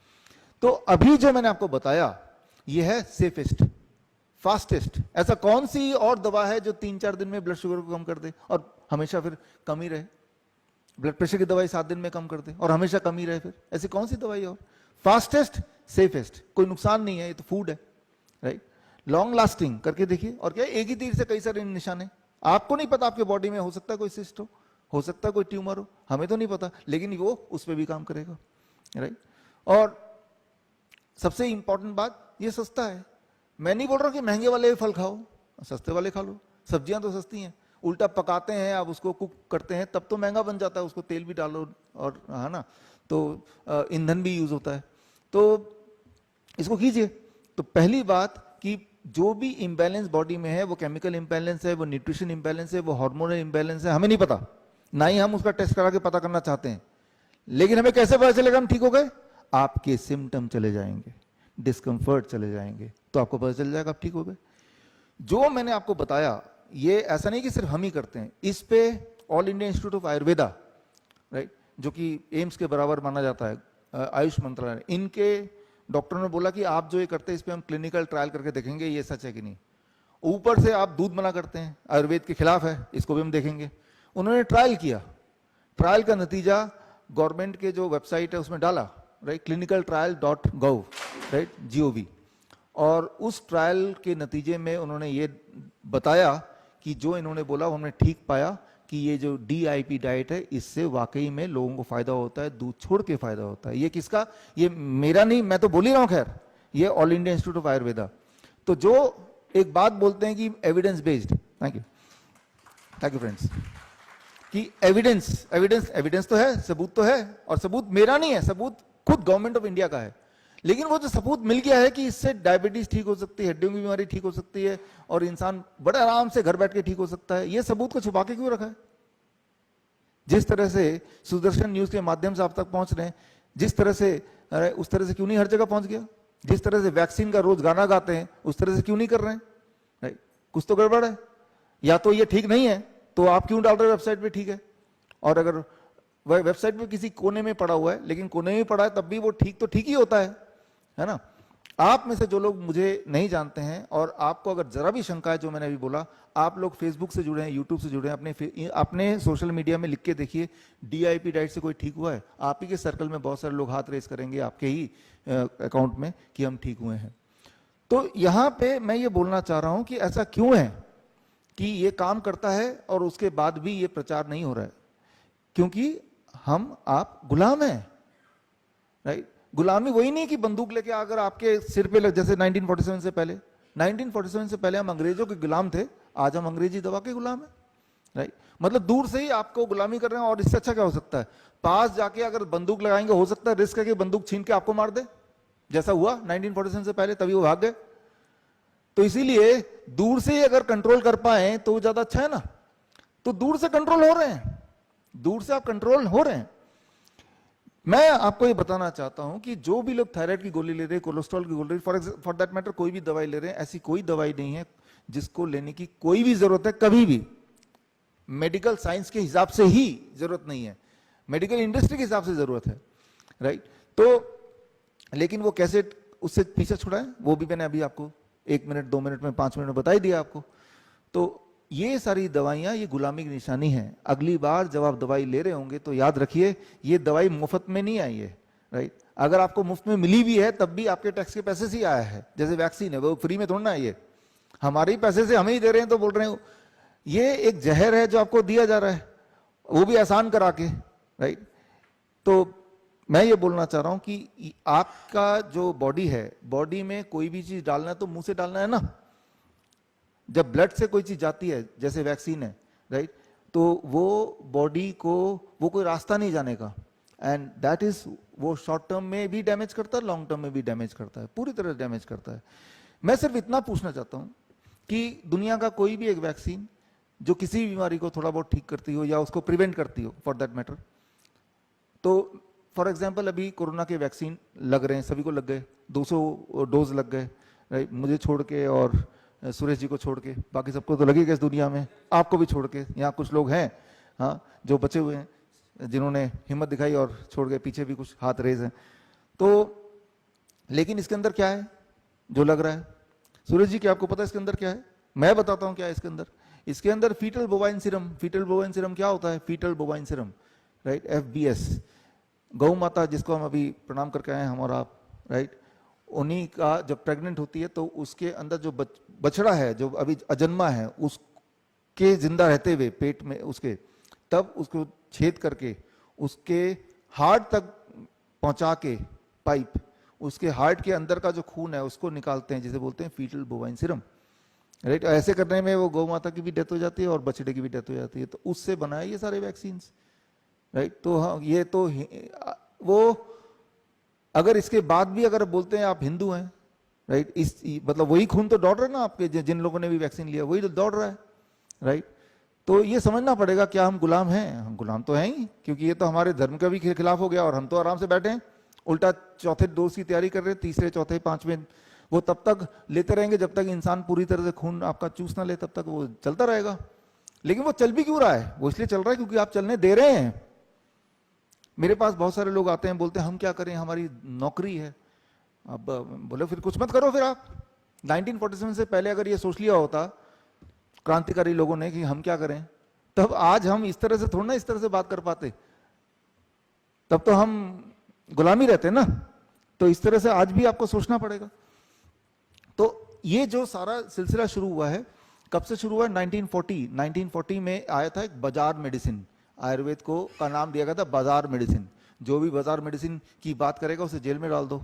तो अभी जो मैंने आपको बताया ये है सेफेस्ट, फास्टेस्ट। ऐसा कौन सी और दवा है जो 3-4 दिन में ब्लड शुगर को कम कर दे और हमेशा फिर कम ही रहे? ब्लड प्रेशर की दवाई 7 दिन में कम कर दे और हमेशा कम ही रहे, फिर ऐसी कौन सी दवाई और? फास्टेस्ट, सेफेस्ट, कोई नुकसान नहीं है, ये तो फूड है, राइट। लॉन्ग लास्टिंग करके देखिए, और क्या, एक ही तीर से कई सारे निशाने। आपको नहीं पता आपके बॉडी में हो सकता है कोई सिस्ट हो सकता है कोई ट्यूमर हो, हमें तो नहीं पता, लेकिन वो उस पर भी काम करेगा, राइट। और सबसे इंपॉर्टेंट बात, ये सस्ता है। मैं नहीं बोल रहा कि महंगे वाले फल खाओ, सस्ते वाले खा लो, सब्जियां तो सस्ती हैं। उल्टा पकाते हैं आप उसको, कुक करते हैं, तब तो महंगा बन जाता है, उसको तेल भी डालो और, है ना, तो ईंधन भी यूज होता है। तो इसको कीजिए। तो पहली बात कि जो भी इंबैलेंस बॉडी में है, वो केमिकल इंबैलेंस है, वो न्यूट्रिशन इंबैलेंस है, वो हार्मोनल इंबैलेंस है, हमें नहीं पता, ना ही हम उसका टेस्ट करा के पता करना चाहते हैं। लेकिन हमें कैसे पता चलेगा हम ठीक हो गए? आपके सिम्टम चले जाएंगे, डिस्कंफर्ट चले जाएंगे, तो आपको पता चल जाएगा आप ठीक हो गए। जो मैंने आपको बताया, ये ऐसा नहीं कि सिर्फ हम ही करते हैं, इस पे all India institute of Ayurveda, right, जो कि एम्स के बराबर माना जाता है, आयुष मंत्रालय, इनके डॉक्टरों ने बोला कि आप जो ये करते हैं इस पे हम क्लिनिकल ट्रायल करके देखेंगे ये सच है कि नहीं। ऊपर से आप दूध मना करते हैं, आयुर्वेद के खिलाफ है, इसको भी हम देखेंगे। उन्होंने ट्रायल किया, ट्रायल का नतीजा गवर्नमेंट के जो वेबसाइट है उसमें डाला, राइट, clinicaltrial.gov, राइट, GOV। और उस ट्रायल के नतीजे में उन्होंने ये बताया कि जो इन्होंने बोला उन्होंने ठीक पाया कि ये जो DIP डाइट है, इससे वाकई में लोगों को फायदा होता है, दूध छोड़ के फायदा होता है। ये किसका? ये मेरा नहीं, मैं तो बोल ही रहा हूं, खैर ये all India institute of Ayurveda. तो जो एक बात बोलते हैं कि evidence based, thank you friends, कि एविडेंस तो है, सबूत तो है, और सबूत मेरा नहीं है, सबूत खुद गवर्नमेंट ऑफ इंडिया का है। लेकिन वो जो सबूत मिल गया है कि इससे डायबिटीज ठीक हो सकती है, हड्डियों की बीमारी ठीक हो सकती है, और इंसान बड़े आराम से घर बैठ के ठीक हो सकता है, ये सबूत को छुपा के क्यों रखा है? जिस तरह से सुदर्शन न्यूज के माध्यम से आप तक पहुंच रहे हैं, जिस तरह से, अरे उस तरह से क्यों नहीं हर जगह पहुंच गया? जिस तरह से वैक्सीन का रोज गाना गाते हैं, उस तरह से क्यों नहीं कर रहे हैं? राइट, कुछ तो गड़बड़ है, या तो ये ठीक नहीं है, तो आप क्यों डाल रहे हो वेबसाइट पे ठीक है? और अगर वह वेबसाइट पे किसी कोने में पड़ा हुआ है, लेकिन कोने में पड़ा है तब भी वो ठीक तो ठीक ही होता है ना? आप में से जो लोग मुझे नहीं जानते हैं और आपको अगर जरा भी शंका है जो मैंने अभी बोला, आप लोग फेसबुक से जुड़े हैं, यूट्यूब से जुड़े हैं, अपने सोशल मीडिया में लिख के देखिए DIP डाइट से कोई ठीक हुआ है। आप ही के सर्कल में बहुत सारे लोग हाथ रेस करेंगे आपके ही अकाउंट में कि हम ठीक हुए हैं। तो यहां पे मैं ये बोलना चाह रहा हूं कि ऐसा क्यों है कि ये काम करता है और उसके बाद भी ये प्रचार नहीं हो रहा है? क्योंकि हम आप गुलाम हैं, राइट? गुलामी वही नहीं कि बंदूक लेके अगर आपके सिर पे जैसे 1947 से पहले, 1947 से पहले हम अंग्रेजों के गुलाम थे, आज हम अंग्रेजी दवा के गुलाम हैं, राइट? मतलब दूर से ही आपको गुलामी कर रहे हैं। और इससे अच्छा क्या हो सकता है? पास जाके अगर बंदूक लगाएंगे, हो सकता है रिस्क है कि बंदूक छीन के आपको मार दे, जैसा हुआ 1947 से पहले, तभी वो भाग गए। तो इसीलिए दूर से ही अगर कंट्रोल कर पाए तो ज्यादा अच्छा है ना। तो दूर से कंट्रोल हो रहे हैं, दूर से आप कंट्रोल हो रहे हैं। मैं आपको ये बताना चाहता हूं कि जो भी लोग थायराइड की गोली ले रहे हैं, कोलेस्ट्रॉल की गोली, फॉर दैट मैटर कोई भी दवाई ले रहे हैं, ऐसी कोई दवाई नहीं है जिसको लेने की कोई भी जरूरत है कभी भी। मेडिकल साइंस के हिसाब से ही जरूरत नहीं है, मेडिकल इंडस्ट्री के हिसाब से जरूरत है, राइट? तो लेकिन वो कैसे उससे पीछे छुड़ाएं, वो भी मैंने अभी आपको 1 मिनट 2 मिनट में 5 मिनट में बता ही दिया आपको। तो ये सारी दवाइयां, ये गुलामी की निशानी है। अगली बार जब आप दवाई ले रहे होंगे तो याद रखिए ये दवाई मुफ्त में नहीं आई है, राइट? अगर आपको मुफ्त में मिली भी है तब भी आपके टैक्स के पैसे से ही आया है। जैसे वैक्सीन है, वो फ्री में थोड़ा ना आई है, हमारे ही पैसे से हमें ही दे रहे हैं। तो बोल रहे हैं ये एक जहर है जो आपको दिया जा रहा है, वो भी आसान करा के, राइट? तो मैं ये बोलना चाह रहा हूं कि आपका जो बॉडी है, बॉडी में कोई भी चीज डालना है तो मुंह से डालना है ना। जब ब्लड से कोई चीज जाती है, जैसे वैक्सीन है, राइट, तो वो बॉडी को वो कोई रास्ता नहीं जाने का, एंड दैट इज, वो शॉर्ट टर्म में भी डैमेज करता है, लॉन्ग टर्म में भी डैमेज करता है, पूरी तरह डैमेज करता है। मैं सिर्फ इतना पूछना चाहता हूं कि दुनिया का कोई भी एक वैक्सीन जो किसी भी बीमारी को थोड़ा बहुत ठीक करती हो या उसको प्रिवेंट करती हो फॉर दैट मैटर, तो फॉर एग्जाम्पल अभी कोरोना के वैक्सीन लग रहे हैं, सभी को लग गए, 200 डोज लग गए, राइट? मुझे छोड़ के और सुरेश जी को छोड़ के, बाकी सबको तो लगेगा इस दुनिया में, आपको भी छोड़ के। यहाँ कुछ लोग हैं हाँ जो बचे हुए हैं, जिन्होंने हिम्मत दिखाई और छोड़ गए, पीछे भी कुछ हाथ रेज हैं। तो लेकिन इसके अंदर क्या है जो लग रहा है? सुरेश जी क्या आपको पता है इसके अंदर क्या है? मैं बताता हूँ क्या है इसके अंदर। इसके अंदर foetal bovine serum. Foetal bovine serum क्या होता है? Foetal bovine serum, right? FBS, गौ माता जिसको हम अभी प्रणाम करके आए हैं हम और आप, राइट? उन्हीं का जब प्रेग्नेंट होती है तो उसके अंदर जो बछड़ा है जो अभी अजन्मा है, उसके जिंदा रहते हुए पेट में उसके, तब उसको छेद करके उसके हार्ट तक पहुंचा के पाइप, उसके हार्ट के अंदर का जो खून है उसको निकालते हैं, जिसे बोलते हैं फीटल बोवाइन सीरम, राइट? ऐसे करने में वो गौ माता की भी डेथ हो जाती है और बछड़े की भी डेथ हो जाती है। तो उससे बनाए ये सारे वैक्सीन, राइट? तो हाँ, ये तो वो अगर इसके बाद भी अगर बोलते हैं आप हिंदू हैं, राइट, इस मतलब वही खून तो दौड़ रहा है ना आपके, जिन लोगों ने भी वैक्सीन लिया वही तो दौड़ रहा है, राइट? तो ये समझना पड़ेगा क्या हम गुलाम हैं? हम गुलाम तो हैं ही, क्योंकि ये तो हमारे धर्म का भी खिलाफ हो गया और हम तो आराम से बैठे हैं, उल्टा चौथे डोज की तैयारी कर रहे हैं, तीसरे चौथे पांचवें। वो तब तक लेते रहेंगे जब तक इंसान पूरी तरह से खून आपका चूस ना ले, तब तक वो चलता रहेगा। लेकिन वो चल भी क्यों रहा है? वो इसलिए चल रहा है क्योंकि आप चलने दे रहे हैं। मेरे पास बहुत सारे लोग आते हैं, बोलते हैं हम क्या करें, हमारी नौकरी है। अब बोले फिर कुछ मत करो। फिर आप 1947 से पहले अगर ये सोच लिया होता क्रांतिकारी लोगों ने कि हम क्या करें, तब आज हम इस तरह से थोड़ा ना इस तरह से बात कर पाते, तब तो हम गुलामी रहते ना। तो इस तरह से आज भी आपको सोचना पड़ेगा। तो ये जो सारा सिलसिला शुरू हुआ है, कब से शुरू हुआ? 1940 में आया था एक बाजार मेडिसिन। आयुर्वेद को का नाम दिया गया था बाजार मेडिसिन। जो भी बाजार मेडिसिन की बात करेगा उसे जेल में डाल दो।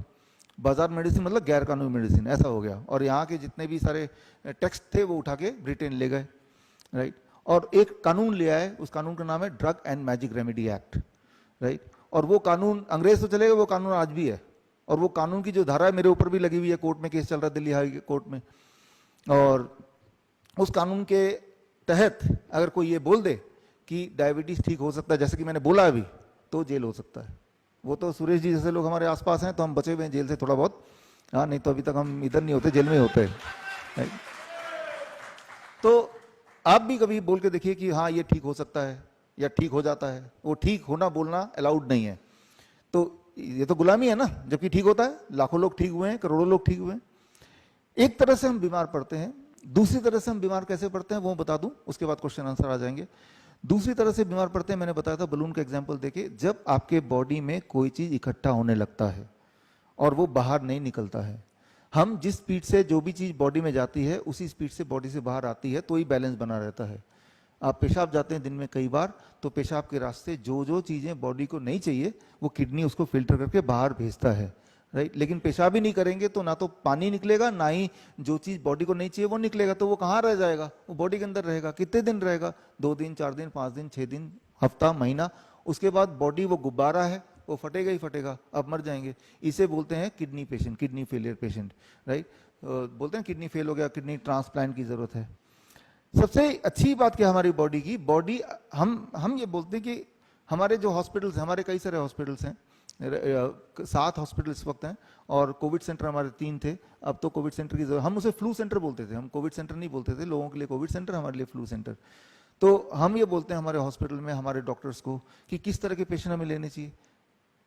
बाजार मेडिसिन मतलब गैर कानूनी मेडिसिन, ऐसा हो गया। और यहाँ के जितने भी सारे टेक्स्ट थे वो उठा के ब्रिटेन ले गए, राइट? और एक कानून ले आए, उस कानून का नाम है drug and magic remedy act, right? और वो कानून अंग्रेज तो चले गए, वो कानून आज भी है। और वो कानून की जो धारा है मेरे ऊपर भी लगी हुई है, कोर्ट में केस चल रहा है दिल्ली हाई कोर्ट में। और उस कानून के तहत अगर कोई ये बोल दे कि डायबिटीज ठीक हो सकता है, जैसे कि मैंने बोला अभी, तो जेल हो सकता है। वो तो सुरेश जी जैसे लोग हमारे आसपास हैं तो हम बचे हुए हैं जेल से थोड़ा बहुत, हाँ, नहीं तो अभी तक हम इधर नहीं होते, जेल में होते हैं। तो आप भी कभी बोल के देखिए कि हाँ ये ठीक हो सकता है या ठीक हो जाता है। वो ठीक होना बोलना अलाउड नहीं है। तो ये तो गुलामी है ना, जबकि ठीक होता है, लाखों लोग ठीक हुए हैं, करोड़ों लोग ठीक हुए हैं। एक तरह से हम बीमार पड़ते हैं, दूसरी तरह से हम बीमार कैसे पड़ते हैं वो बता दूं, उसके बाद क्वेश्चन आंसर आ जाएंगे। दूसरी तरह से बीमार पड़ते हैं, मैंने बताया था बलून का एग्जांपल देके, जब आपके बॉडी में कोई चीज इकट्ठा होने लगता है और वो बाहर नहीं निकलता है। हम जिस स्पीड से जो भी चीज बॉडी में जाती है उसी स्पीड से बॉडी से बाहर आती है, तो ही बैलेंस बना रहता है। आप पेशाब जाते हैं दिन में कई बार, तो पेशाब के रास्ते जो जो चीजें बॉडी को नहीं चाहिए वो किडनी उसको फिल्टर करके बाहर भेजता है, राइट। लेकिन पेशाब ही नहीं करेंगे तो ना तो पानी निकलेगा, ना ही जो चीज बॉडी को नहीं चाहिए वो निकलेगा, तो वो कहाँ रह जाएगा, वो बॉडी के अंदर रहेगा। कितने दिन रहेगा? 2 दिन, 4 दिन, 5 दिन, 6 दिन, हफ्ता, महीना। उसके बाद बॉडी वो गुब्बारा है, वो फटेगा ही फटेगा, अब मर जाएंगे। इसे बोलते हैं kidney patient, kidney failure patient, right. बोलते हैं किडनी फेल हो गया, किडनी ट्रांसप्लांट की जरूरत है। सबसे अच्छी बात क्या हमारी बॉडी की, बॉडी हम ये बोलते हैं कि हमारे जो हॉस्पिटल्स, हमारे कई सारे हॉस्पिटल्स हैं, 7 हॉस्पिटल इस वक्त हैं, और कोविड सेंटर हमारे 3 थे। अब तो कोविड सेंटर की जरूरत, हम उसे फ्लू सेंटर बोलते थे, हम कोविड सेंटर नहीं बोलते थे, लोगों के लिए कोविड सेंटर, हमारे लिए फ्लू सेंटर। तो हम ये बोलते हैं हमारे हॉस्पिटल में हमारे डॉक्टर्स को कि किस तरह के पेशेंट हमें लेने चाहिए।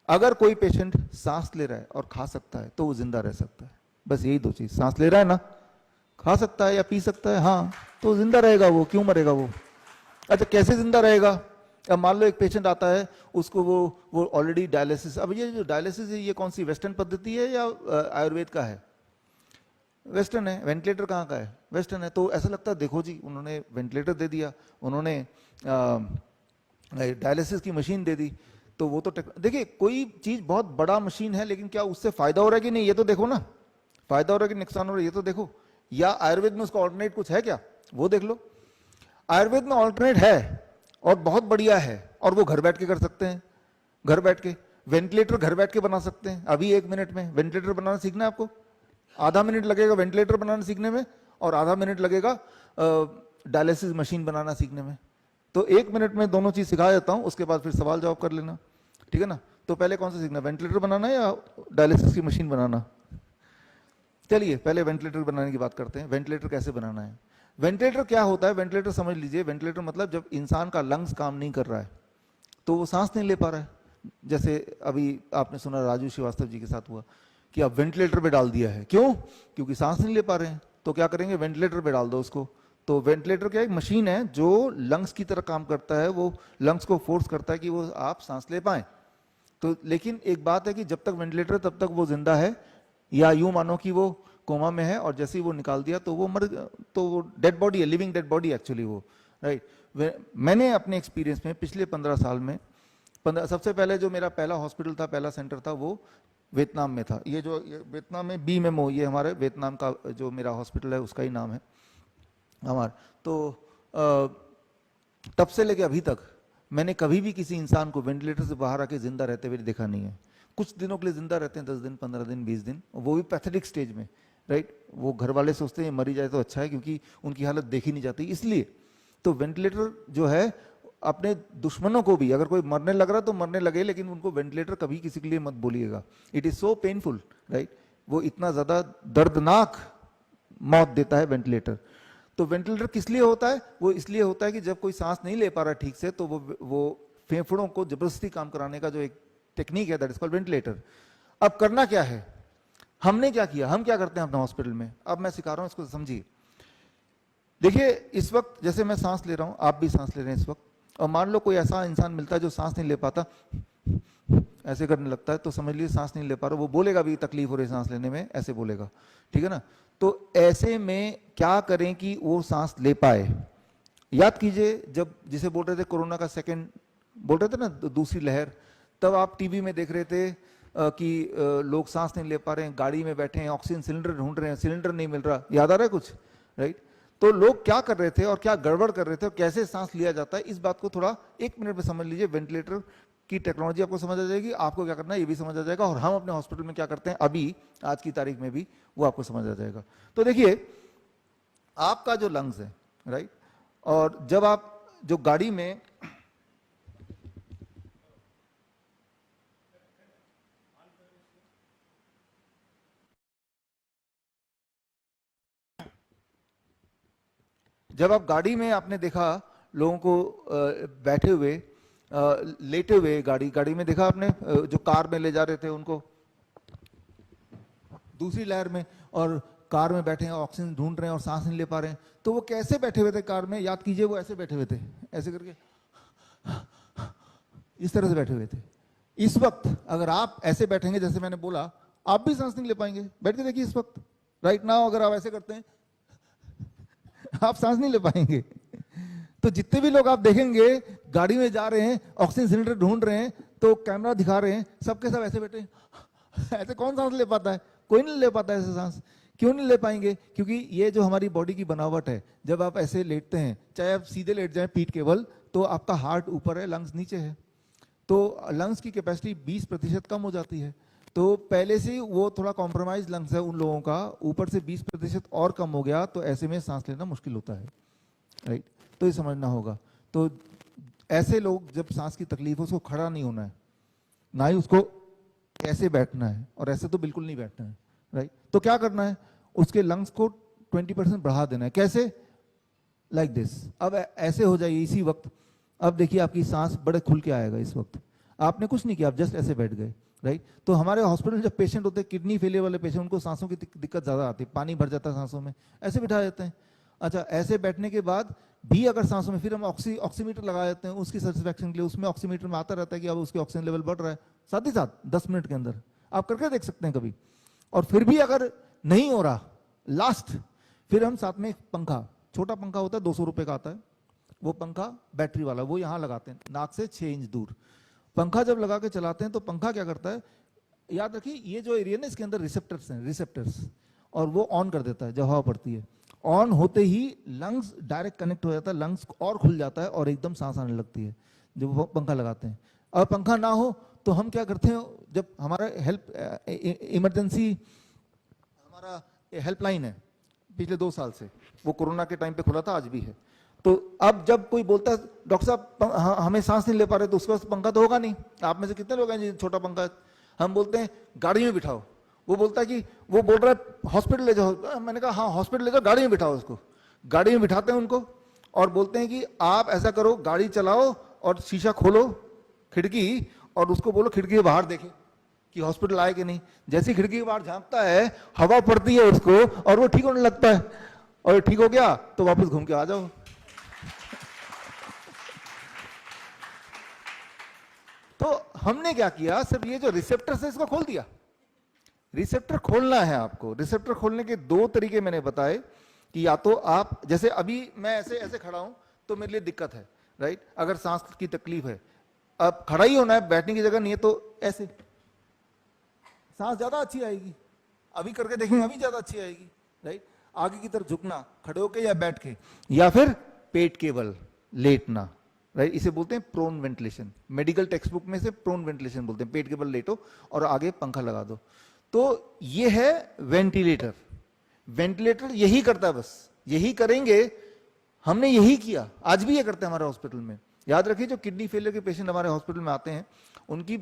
अगर कोई पेशेंट सांस ले रहा है और खा सकता है तो वो जिंदा रह सकता है, बस यही 2 चीज। सांस ले रहा है ना, खा सकता है या पी सकता है, हाँ, तो जिंदा रहेगा वो, क्यों मरेगा वो। अच्छा, कैसे जिंदा रहेगा? अब मान लो एक पेशेंट आता है, उसको वो ऑलरेडी डायलिसिस, अब ये जो डायलिसिस है ये कौन सी वेस्टर्न पद्धति है या आयुर्वेद का है? वेस्टर्न है। वेंटिलेटर कहाँ का है? वेस्टर्न है। तो ऐसा लगता है देखो जी, उन्होंने वेंटिलेटर दे दिया, उन्होंने डायलिसिस की मशीन दे दी, तो वो तो देखिए कोई चीज बहुत बड़ा मशीन है, लेकिन क्या उससे फायदा हो रहा है कि नहीं, ये तो देखो ना। फायदा हो रहा है कि नुकसान हो रहा है, ये तो देखो। या आयुर्वेद में उसका ऑल्टरनेट कुछ है क्या, वो देख लो। आयुर्वेद में ऑल्टरनेट है और बहुत बढ़िया है, और वो घर बैठ के कर सकते हैं। घर बैठ के वेंटिलेटर घर बैठ के बना सकते हैं। अभी 1 मिनट में वेंटिलेटर बनाना सीखना है आपको, आधा मिनट लगेगा वेंटिलेटर बनाना सीखने में, और आधा मिनट लगेगा डायलिसिस मशीन बनाना सीखने में। तो 1 मिनट में दोनों चीज सिखा देता हूं, उसके बाद फिर सवाल जवाब कर लेना, ठीक है ना। तो पहले कौन सा सीखना, वेंटिलेटर बनाना या डायलिसिस की मशीन बनाना? चलिए पहले वेंटिलेटर बनाने की बात करते हैं। वेंटिलेटर कैसे बनाना है? वेंटिलेटर क्या होता है? वेंटिलेटर समझ लीजिए, वेंटिलेटर मतलब जब इंसान का लंग्स काम नहीं कर रहा है तो वो सांस नहीं ले पा रहा है। जैसे अभी आपने सुना राजू श्रीवास्तव जी के साथ हुआ कि अब वेंटिलेटर पे डाल दिया है, क्यों? क्योंकि सांस नहीं ले पा रहे हैं। तो क्या करेंगे, वेंटिलेटर पे डाल दो उसको। तो वेंटिलेटर क्या, एक मशीन है जो लंग्स की तरह काम करता है, वो लंग्स को फोर्स करता है कि वो आप सांस ले पाए। तो लेकिन एक बात है कि जब तक वेंटिलेटर तब तक वो जिंदा है, या यूं मानो कि वो कोमा में है, और जैसे ही वो निकाल दिया तो वो मर, तो वो डेड बॉडी है, लिविंग डेड बॉडी एक्चुअली वो, राइट। मैंने अपने एक्सपीरियंस में पिछले 15 साल में, सबसे पहले जो मेरा पहला हॉस्पिटल था, पहला सेंटर था, वो वियतनाम में था। ये जो वियतनाम में BMMO, ये हमारे वियतनाम का जो मेरा हॉस्पिटल है उसका ही नाम है हमारा। तो तब से लेके अभी तक मैंने कभी भी किसी इंसान को वेंटिलेटर से बाहर आके जिंदा रहते हुए देखा नहीं है। कुछ दिनों के लिए जिंदा रहते हैं, 10 दिन, 15 दिन, 20 दिन, वो भी पैथेटिक स्टेज में, राइट। वो घर वाले सोचते हैं मरी जाए तो अच्छा है, क्योंकि उनकी हालत देखी नहीं जाती इसलिए। तो वेंटिलेटर जो है, अपने दुश्मनों को भी, अगर कोई मरने लग रहा तो मरने लगे, लेकिन उनको वेंटिलेटर कभी किसी के लिए मत बोलिएगा। It is so painful, right. वो इतना ज्यादा दर्दनाक मौत देता है वेंटिलेटर। तो वेंटिलेटर किस लिए होता है? वो इसलिए होता है कि जब कोई सांस नहीं ले पा रहा ठीक से, तो वो फेफड़ों को जबरदस्ती काम कराने का जो एक टेक्निक है, दैट इज कॉल्ड वेंटिलेटर। अब करना क्या है, हमने क्या किया, हम क्या करते हैं अपने हॉस्पिटल में, अब मैं सिखा रहा हूं, इसको समझिए। देखिए इस वक्त जैसे मैं सांस ले रहा हूं, आप भी सांस ले रहे हैं इस वक्त, और मान लो कोई ऐसा इंसान मिलता है जो सांस नहीं ले पाता, ऐसे करने लगता है, तो समझ लीजिए सांस नहीं ले पा रहा। वो बोलेगा भी तकलीफ हो रही सांस लेने में, ऐसे बोलेगा, ठीक है ना। तो ऐसे में क्या करें कि वो सांस ले पाए? याद कीजिए, जब जिसे बोल रहे थे कोरोना का सेकंड बोल रहे थे ना, दूसरी लहर, तब आप टीवी में देख रहे थे कि लोग सांस नहीं ले पा रहे हैं, गाड़ी में बैठे हैं, ऑक्सीजन सिलेंडर ढूंढ रहे हैं, सिलेंडर नहीं मिल रहा। याद आ रहा है कुछ, राइट। तो लोग क्या कर रहे थे और क्या गड़बड़ कर रहे थे और कैसे सांस लिया जाता है, इस बात को थोड़ा 1 मिनट में समझ लीजिए। वेंटिलेटर की टेक्नोलॉजी आपको समझ आ जाएगी, आपको क्या करना है ये भी समझ आ जाएगा, और हम अपने हॉस्पिटल में क्या करते हैं अभी आज की तारीख में भी वो आपको समझ आ जाएगा। तो देखिए, आपका जो लंग्स है, राइट, और जब आप जो गाड़ी में आपने देखा लोगों को बैठे हुए, लेटे हुए गाड़ी में देखा आपने, जो कार में ले जा रहे थे उनको दूसरी लहर में, और कार में बैठे हैं, ऑक्सीजन ढूंढ रहे हैं और सांस नहीं ले पा रहे हैं, तो वो कैसे बैठे हुए थे कार में? याद कीजिए, वो ऐसे बैठे हुए थे, ऐसे करके इस तरह से बैठे हुए थे। इस वक्त अगर आप ऐसे बैठेंगे जैसे मैंने बोला, आप भी सांस नहीं ले पाएंगे। बैठ के देखिए इस वक्त, राइट नाउ, अगर आप ऐसे करते हैं आप सांस नहीं ले पाएंगे। तो जितने भी लोग आप देखेंगे गाड़ी में जा रहे हैं, ऑक्सीजन सिलेंडर ढूंढ रहे हैं, तो कैमरा दिखा रहे हैं, सबके सब ऐसे बैठे हैं। ऐसे कौन सांस ले पाता है? कोई नहीं ले पाता ऐसे सांस। क्यों नहीं ले पाएंगे? क्योंकि ये जो हमारी बॉडी की बनावट है, जब आप ऐसे लेटते हैं, चाहे आप सीधे लेट जाएं पीठ केवल, तो आपका हार्ट ऊपर है, लंग्स नीचे है, तो लंग्स की कैपेसिटी 20% कम हो जाती है। तो पहले से वो थोड़ा कॉम्प्रोमाइज लंग्स है उन लोगों का, ऊपर से 20% और कम हो गया, तो ऐसे में सांस लेना मुश्किल होता है, राइट? तो ये समझना होगा। तो ऐसे लोग जब सांस की तकलीफ हो, उसको खड़ा नहीं होना है, ना ही उसको ऐसे बैठना है, और ऐसे तो बिल्कुल नहीं बैठना है, राइट? तो क्या करना है? उसके लंग्स को 20% बढ़ा देना है। कैसे? Like this. अब ऐसे हो जाइए इसी वक्त। अब देखिए आपकी सांस बड़े खुल के आएगा इस वक्त। आपने कुछ नहीं किया, आप जस्ट ऐसे बैठ गए, राइट? तो हमारे हॉस्पिटल जब पेशेंट होते हैं, किडनी फेलियर वाले पेशेंट, उनको सांसों की दिक्कत ज़्यादा आती है, पानी भर जाता है सांसों में, ऐसे बिठा देते हैं। अच्छा, ऐसे बैठने के बाद भी अगर सांसों में, फिर हम ऑक्सीमीटर लगा देते हैं उसकी सेटिस्फैक्शन के लिए। उसमें ऑक्सीमीटर में आता रहता है कि अब उसके ऑक्सीजन लेवल बढ़ रहा है, साथ ही साथ 10 मिनट के अंदर आप करके देख सकते हैं कभी। और फिर भी अगर नहीं हो रहा, लास्ट, फिर हम साथ में एक पंखा, छोटा पंखा होता है, 200 रुपए का आता है, वो पंखा बैटरी वाला, वो यहाँ लगाते हैं नाक से 6 इंच दूर। पंखा जब लगा के चलाते हैं तो पंखा क्या करता है, याद रखिए ये जो एरिया ना, इसके अंदर रिसेप्टर्स हैं, रिसेप्टर्स, और वो ऑन कर देता है जब हवा पड़ती है। ऑन होते ही लंग्स डायरेक्ट कनेक्ट हो जाता है, लंग्स और खुल जाता है और एकदम सांस आने लगती है जब वो पंखा लगाते हैं। और पंखा ना हो तो हम क्या करते हैं, जब हमारा इमरजेंसी हमारा हेल्पलाइन है पिछले 2 साल से, वो कोरोना के टाइम पे खुला था, आज भी है। तो अब जब कोई बोलता है डॉक्टर साहब हमें सांस नहीं ले पा रहे, तो उसके पास पंखा तो होगा नहीं। आप में से कितने लोग हैं जी छोटा पंखा? हम बोलते हैं गाड़ी में बिठाओ, वो बोलता है कि, वो बोल रहा है हॉस्पिटल ले जाओ। मैंने कहा हाँ हॉस्पिटल ले जाओ, गाड़ी में बिठाओ उसको। गाड़ी में बिठाते हैं उनको और बोलते हैं कि आप ऐसा करो, गाड़ी चलाओ और शीशा खोलो, खिड़की, और उसको बोलो खिड़की के बाहर देखे कि हॉस्पिटल आए कि नहीं। जैसे खिड़की के बाहर झांकता है, हवा पड़ती है उसको और वो ठीक होने लगता है, और ठीक हो गया तो वापस घूम के आ जाओ। तो हमने क्या किया, सिर्फ ये जो रिसेप्टर है इसको खोल दिया। रिसेप्टर खोलना है आपको। रिसेप्टर खोलने के 2 तरीके मैंने बताए कि या तो आप, जैसे अभी मैं ऐसे ऐसे खड़ा हूं तो मेरे लिए दिक्कत है, राइट? अगर सांस की तकलीफ है, अब खड़ा ही होना है, बैठने की जगह नहीं है, तो ऐसे सांस ज्यादा अच्छी आएगी। अभी करके देखेंगे, अभी ज्यादा अच्छी आएगी, राइट? आगे की तरफ झुकना, खड़े होके या बैठ के, या फिर पेट के बल लेटना, राइट? इसे बोलते हैं prone ventilation. Medical textbook में से प्रोन वेंटिलेशन बोलते हैं। पेट के बल लेटो और आगे पंखा लगा दो। तो ये है वेंटिलेटर। वेंटिलेटर यही करता है, बस यही करेंगे। हमने यही किया, आज भी ये करते हैं हमारे हॉस्पिटल में। याद रखिए, जो किडनी फेलियर के पेशेंट हमारे हॉस्पिटल में आते हैं, उनकी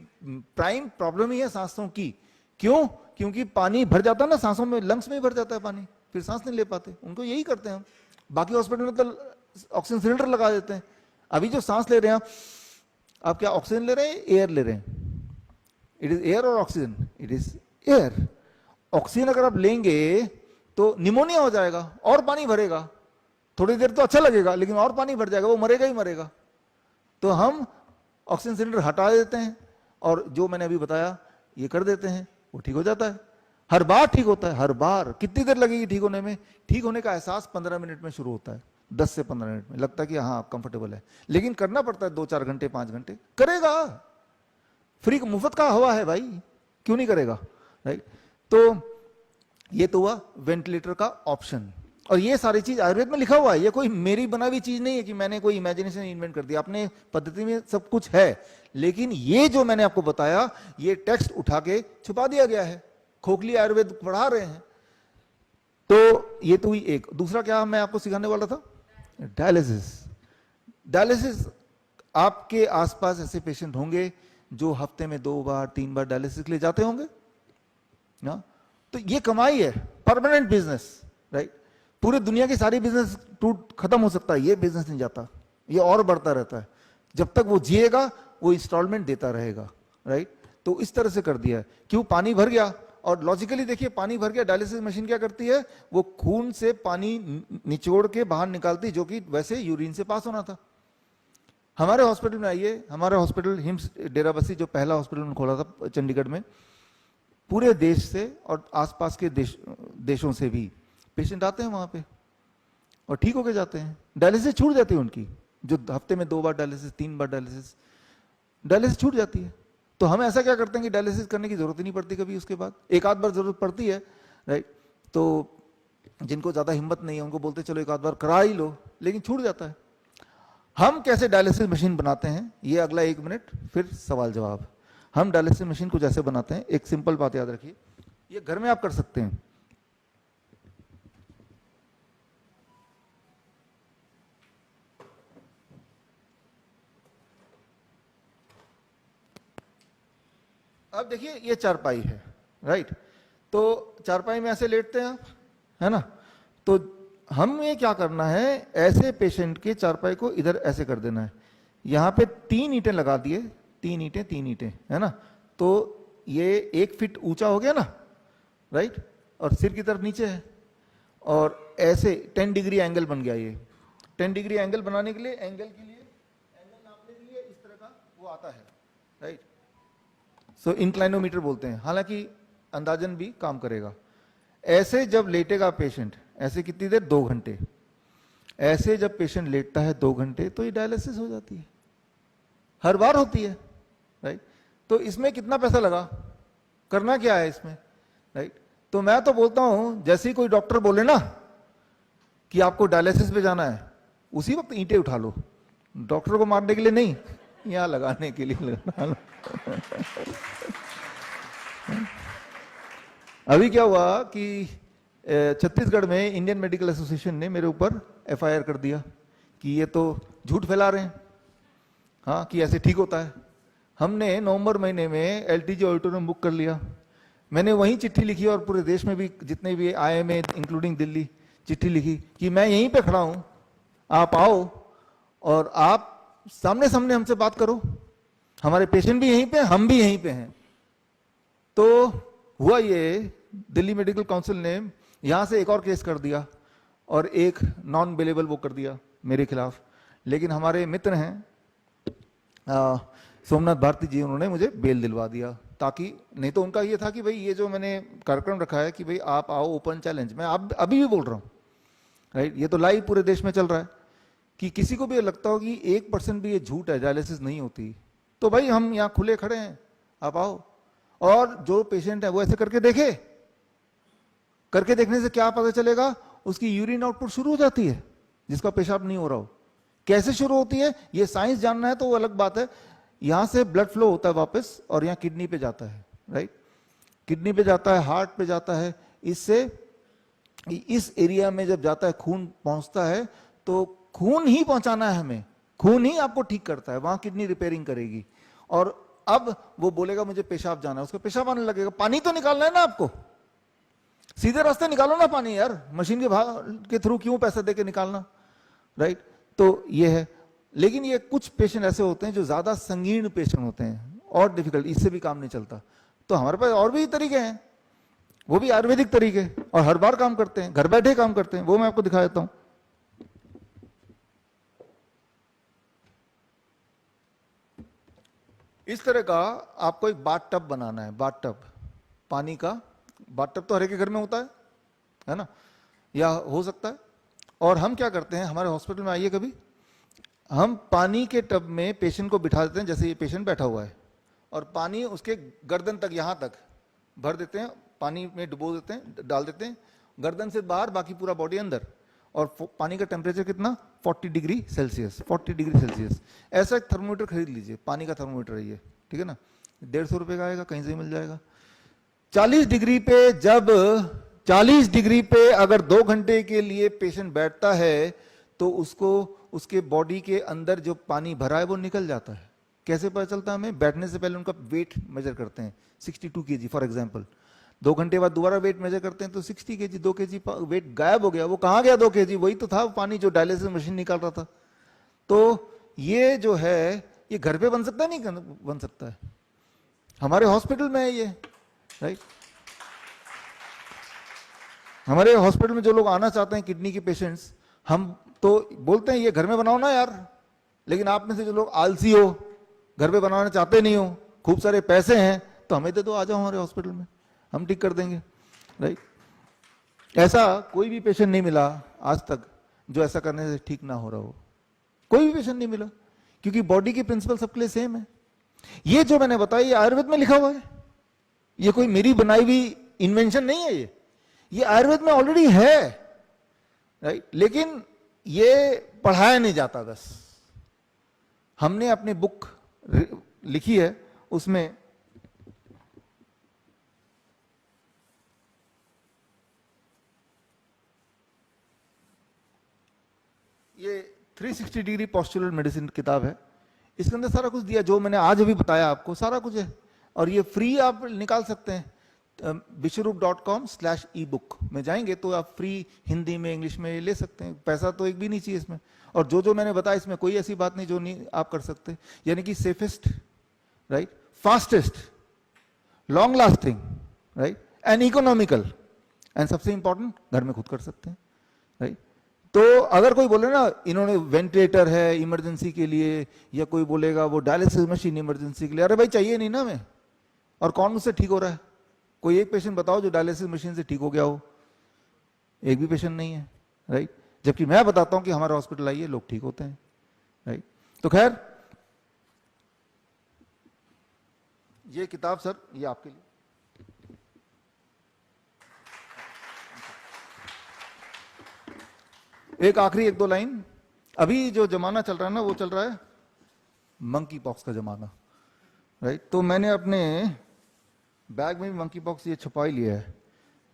प्राइम प्रॉब्लम ही है सांसों की। क्यों? क्योंकि पानी भर जाता है ना सांसों में, लंग्स में भर जाता है पानी, फिर सांस नहीं ले पाते। उनको यही करते हैं हम। बाकी हॉस्पिटल में तो ऑक्सीजन सिलेंडर लगा देते हैं। अभी जो सांस ले रहे हैं आप क्या ऑक्सीजन ले रहे हैं, एयर ले रहे हैं? इट इज एयर और oxygen? It is air. Oxygen अगर आप लेंगे तो निमोनिया हो जाएगा और पानी भरेगा। थोड़ी देर तो अच्छा लगेगा, लेकिन और पानी भर जाएगा, वो मरेगा ही मरेगा। तो हम ऑक्सीजन सिलेंडर हटा देते हैं और जो मैंने अभी बताया ये कर देते हैं, वो ठीक हो जाता है। हर बार ठीक होता है, हर बार। कितनी देर लगेगी ठीक होने में? ठीक होने का एहसास 15 मिनट में शुरू होता है, 10 से 15 मिनट में लगता है कि हाँ कंफर्टेबल है। लेकिन करना पड़ता है 2-4 घंटे, 5 घंटे। करेगा, फ्री मुफ्त का हवा है भाई, क्यों नहीं करेगा, राइट? तो ये तो हुआ वेंटिलेटर का ऑप्शन। और ये सारी चीज आयुर्वेद में लिखा हुआ है, ये कोई मेरी बनाई चीज नहीं है कि मैंने कोई इमेजिनेशन इन्वेंट कर दिया। अपने पद्धति में सब कुछ है, लेकिन ये जो मैंने आपको बताया, ये टेक्स्ट उठा के छुपा दिया गया है। खोखली आयुर्वेद पढ़ा रहे हैं। तो ये तो हुई एक। दूसरा क्या मैं आपको सिखाने वाला था? डायलिसिस। डायलिसिस, आपके आसपास ऐसे पेशेंट होंगे जो हफ्ते में 2 बार 3 बार डायलिसिस के लिए जाते होंगे ना। तो ये कमाई है, परमानेंट बिजनेस, राइट? पूरी दुनिया की सारी बिजनेस टूट खत्म हो सकता है, ये बिजनेस नहीं जाता, ये और बढ़ता रहता है। जब तक वो जिएगा वो इंस्टॉलमेंट देता रहेगा, राइट। तो इस तरह से कर दिया है। क्यों? पानी भर गया, और लॉजिकली देखिए पानी भर गया, डायलिसिस मशीन क्या करती है, वो खून से पानी निचोड़ के बाहर निकालती, जो कि वैसे यूरिन से पास होना था। हमारे हॉस्पिटल में आइए, हमारा हॉस्पिटल हिम्स डेराबस्सी जो पहला हॉस्पिटल खोला था चंडीगढ़ में, पूरे देश से और आसपास के देशों से भी पेशेंट आते हैं वहां पे और ठीक होके जाते हैं। डायलिसिस छूट जाती है उनकी, जो हफ्ते में 2 बार डायलिसिस, 3 बार डायलिसिस छूट जाती है। तो हम ऐसा क्या करते हैं कि डायलिसिस करने की जरूरत ही नहीं पड़ती कभी, उसके बाद एक आध बार जरूरत पड़ती है, राइट। तो जिनको ज्यादा हिम्मत नहीं है उनको बोलते चलो एक आध बार करा ही लो, लेकिन छूट जाता है। हम कैसे डायलिसिस मशीन बनाते हैं, ये अगला 1 मिनट, फिर सवाल जवाब। हम डायलिसिस मशीन को जैसे बनाते हैं, एक सिंपल बात याद रखिए, ये घर में आप कर सकते हैं। अब देखिए ये चारपाई है, राइट। तो चारपाई में ऐसे लेटते हैं आप, है ना। तो हमें क्या करना है, ऐसे पेशेंट के चारपाई को इधर ऐसे कर देना है। यहां पे 3 ईंटें लगा दिए, 3 ईंटें, है ना। तो ये 1 फीट ऊंचा हो गया ना, राइट, और सिर की तरफ नीचे है, और ऐसे 10 डिग्री एंगल बन गया। ये 10 डिग्री एंगल बनाने के लिए, एंगल नापने के लिए इस तरह का वो आता है, राइट। सो इंक्लाइनोमीटर बोलते हैं, हालांकि अंदाजन भी काम करेगा। ऐसे जब लेटेगा पेशेंट, ऐसे कितनी देर, 2 घंटे, ऐसे जब पेशेंट लेटता है 2 घंटे, तो ये डायलिसिस हो जाती है, हर बार होती है, राइट। तो इसमें कितना पैसा लगा, करना क्या है इसमें, राइट। तो मैं तो बोलता हूं, जैसे ही कोई डॉक्टर बोले ना कि आपको डायलिसिस पे जाना है, उसी वक्त ईंटें उठा लो, डॉक्टर को मारने के लिए नहीं, यहां लगाने के लिए लगा लो। अभी क्या हुआ कि छत्तीसगढ़ में इंडियन मेडिकल एसोसिएशन ने मेरे ऊपर एफआईआर कर दिया कि ये तो झूठ फैला रहे हैं, हाँ, कि ऐसे ठीक होता है। हमने नवंबर महीने में एलटीजी ऑडिटोरियम बुक कर लिया। मैंने वहीं चिट्ठी लिखी, और पूरे देश में भी जितने भी आईएमए इंक्लूडिंग दिल्ली, चिट्ठी लिखी कि मैं यहीं पे खड़ा हूं, आप आओ और आप सामने सामने हमसे बात करो, हमारे पेशेंट भी यहीं पे, हम भी यहीं पे हैं। तो हुआ ये, दिल्ली मेडिकल काउंसिल ने यहां से एक और केस कर दिया और एक नॉन बेलेबल वो कर दिया मेरे खिलाफ। लेकिन हमारे मित्र हैं सोमनाथ भारती जी, उन्होंने मुझे बेल दिलवा दिया, ताकि नहीं तो उनका ये था कि भाई ये जो मैंने कार्यक्रम रखा है कि भाई आप आओ, ओपन चैलेंज, मैं आप अभी भी बोल रहा हूं, राइट, ये तो लाइव पूरे देश में चल रहा है, कि किसी को भी लगता हो कि 1% भी ये झूठ है, डायलिसिस नहीं होती, तो भाई हम यहाँ खुले खड़े हैं, आप आओ। और जो पेशेंट है वो ऐसे करके देखे, करके देखने से क्या पता चलेगा, उसकी यूरिन आउटपुट शुरू हो जाती है, जिसका पेशाब नहीं हो रहा हो। कैसे शुरू होती है ये साइंस जानना है तो वो अलग बात है। यहां से ब्लड फ्लो होता है वापस, और यहाँ किडनी पे जाता है, राइट, किडनी पे जाता है, हार्ट पे जाता है। इससे इस एरिया में जब जाता है, खून पहुंचता है, तो खून ही पहुंचाना है हमें, खून ही आपको ठीक करता है, वहां किडनी रिपेयरिंग करेगी। और अब वो बोलेगा मुझे पेशाब जाना है, उसका पेशाब आने लगेगा, पानी तो निकालना है ना आपको, सीधे रास्ते निकालो ना पानी यार, मशीन के थ्रू क्यों पैसा देके निकालना, राइट। तो ये है। लेकिन ये कुछ पेशेंट ऐसे होते हैं जो ज्यादा संगीन पेशेंट होते हैं और डिफिकल्ट, इससे भी काम नहीं चलता। तो हमारे पास और भी तरीके हैं, वो भी आयुर्वेदिक तरीके, और हर बार काम करते हैं, घर बैठे काम करते हैं, वो मैं आपको दिखा देता हूं। इस तरह का आपको एक बाथ टब बनाना है, बाथ टब, पानी का बाथ टब तो हर एक के घर में होता है ना, या हो सकता है। और हम क्या करते हैं, हमारे हॉस्पिटल में आइए कभी, हम पानी के टब में पेशेंट को बिठा देते हैं, जैसे ये पेशेंट बैठा हुआ है, और पानी उसके गर्दन तक, यहां तक भर देते हैं, पानी में डुबो देते हैं, डाल देते हैं, गर्दन से बाहर, बाकी पूरा बॉडी अंदर। और पानी का टेम्परेचर कितना, 40 डिग्री सेल्सियस, 40 डिग्री सेल्सियस। ऐसा एक थर्मोमीटर खरीद लीजिए, पानी का थर्मोमीटर है ये, ठीक है ना, 150 रुपए का आएगा, कहीं से मिल जाएगा। 40 डिग्री पे, जब 40 डिग्री पे अगर 2 घंटे के लिए पेशेंट बैठता है, तो उसको उसके बॉडी के अंदर जो पानी भरा है वो निकल जाता है। कैसे पता चलता है हमें, बैठने से पहले उनका वेट मेजर करते हैं, 62 kg फॉर एग्जांपल। 2 घंटे बाद दोबारा वेट मेजर करते हैं तो 60 kg, 2 kg वेट गायब हो गया। वो कहां गया 2 kg, वही तो था पानी जो डायलिसिस मशीन निकाल रहा था। तो ये जो है ये घर पे बन सकता है, नहीं बन सकता है, हमारे हॉस्पिटल में है ये, राइट। हमारे हॉस्पिटल में जो लोग आना चाहते हैं किडनी के पेशेंट्स, हम तो बोलते हैं ये घर में बनाओ ना यार, लेकिन आप में से जो लोग आलसी हो, घर पे बनाना चाहते नहीं हो, खूब सारे पैसे हैं, तो हमें दे दो, आ जाओ हमारे हॉस्पिटल में, हम ठीक कर देंगे, राइट। ऐसा कोई भी पेशेंट नहीं मिला आज तक जो ऐसा करने से ठीक ना हो रहा हो, कोई भी पेशेंट नहीं मिला, क्योंकि बॉडी की प्रिंसिपल सबके लिए सेम है। ये जो मैंने बताया ये आयुर्वेद में लिखा हुआ है, ये कोई मेरी बनाई हुई इन्वेंशन नहीं है, ये आयुर्वेद में ऑलरेडी है, राइट। लेकिन ये पढ़ाया नहीं जाता, बस हमने अपनी बुक लिखी है, उसमें ये 360 डिग्री पॉस्चरल मेडिसिन किताब है, इसके अंदर सारा कुछ दिया जो मैंने आज अभी बताया आपको, सारा कुछ है, और ये फ्री आप निकाल सकते हैं। vishwaroop.com/ebook में जाएंगे तो आप फ्री हिंदी में इंग्लिश में ले सकते हैं, पैसा तो एक भी नहीं चाहिए इसमें। और जो जो मैंने बताया इसमें कोई ऐसी बात नहीं जो नहीं आप कर सकते, यानी कि safest, right, fastest, long lasting, right, and economical, and सबसे इंपॉर्टेंट घर में खुद कर सकते हैं, राइट। तो अगर कोई बोले ना इन्होंने वेंटिलेटर है इमरजेंसी के लिए, या कोई बोलेगा वो डायलिसिस मशीन इमरजेंसी के लिए, अरे भाई चाहिए नहीं ना हमें, और कौन मुझसे ठीक हो रहा है? कोई एक पेशेंट बताओ जो डायलिसिस मशीन से ठीक हो गया हो, एक भी पेशेंट नहीं है, राइट। जबकि मैं बताता हूं कि हमारे हॉस्पिटल आइए लोग ठीक होते हैं, राइट। तो खैर ये किताब सर ये आपके लिए, एक आखिरी एक दो लाइन। अभी जो जमाना चल रहा है ना वो चल रहा है मंकी पॉक्स का जमाना, राइट। तो मैंने अपने बैग में भी मंकी पॉक्स ये छुपा ही लिया है।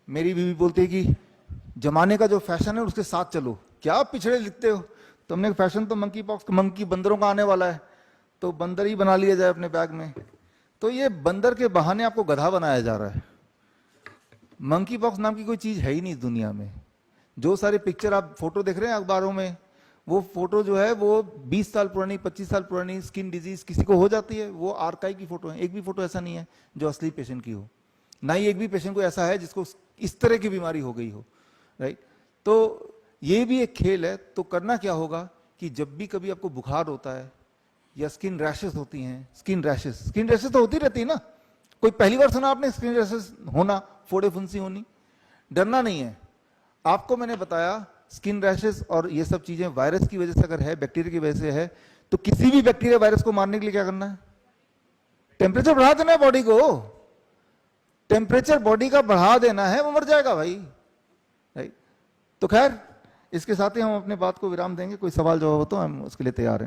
मेरी बीवी बोलती है कि जमाने का जो फैशन है उसके साथ चलो, क्या आप पिछड़े लिखते हो, तो हमने फैशन तो मंकी पॉक्स, मंकी बंदरों का आने वाला है, तो बंदर ही बना लिया जाए अपने बैग में। तो ये बंदर के बहाने आपको गधा बनाया जा रहा है। मंकी पॉक्स नाम की कोई चीज है ही नहीं इस दुनिया में। जो सारे पिक्चर आप फोटो देख रहे हैं अखबारों में, वो फोटो जो है वो 20 साल पुरानी 25 साल पुरानी स्किन डिजीज किसी को हो जाती है, वो आर्काइव की फोटो है। एक भी फोटो ऐसा नहीं है जो असली पेशेंट की हो, ना ही एक भी पेशेंट को ऐसा है जिसको इस तरह की बीमारी हो गई हो, राइट। तो ये भी एक खेल है। तो करना क्या होगा कि जब भी कभी आपको बुखार होता है या स्किन रैशेस होती हैं, स्किन रैशेस तो होती रहती है ना, कोई पहली बार सुना आपने स्किन रैशेस होना, फोड़े फुंसी होनी? डरना नहीं है। आपको मैंने बताया स्किन रैशेस और ये सब चीजें वायरस की वजह से अगर है, बैक्टीरिया की वजह से है, तो किसी भी बैक्टीरिया वायरस को मारने के लिए क्या करना है? टेम्परेचर बढ़ा देना है बॉडी को, टेम्परेचर बॉडी का बढ़ा देना है, वो मर जाएगा भाई, राइट। तो खैर इसके साथ ही हम अपने बात को विराम देंगे। कोई सवाल जवाब हो तो हम उसके लिए तैयार हैं।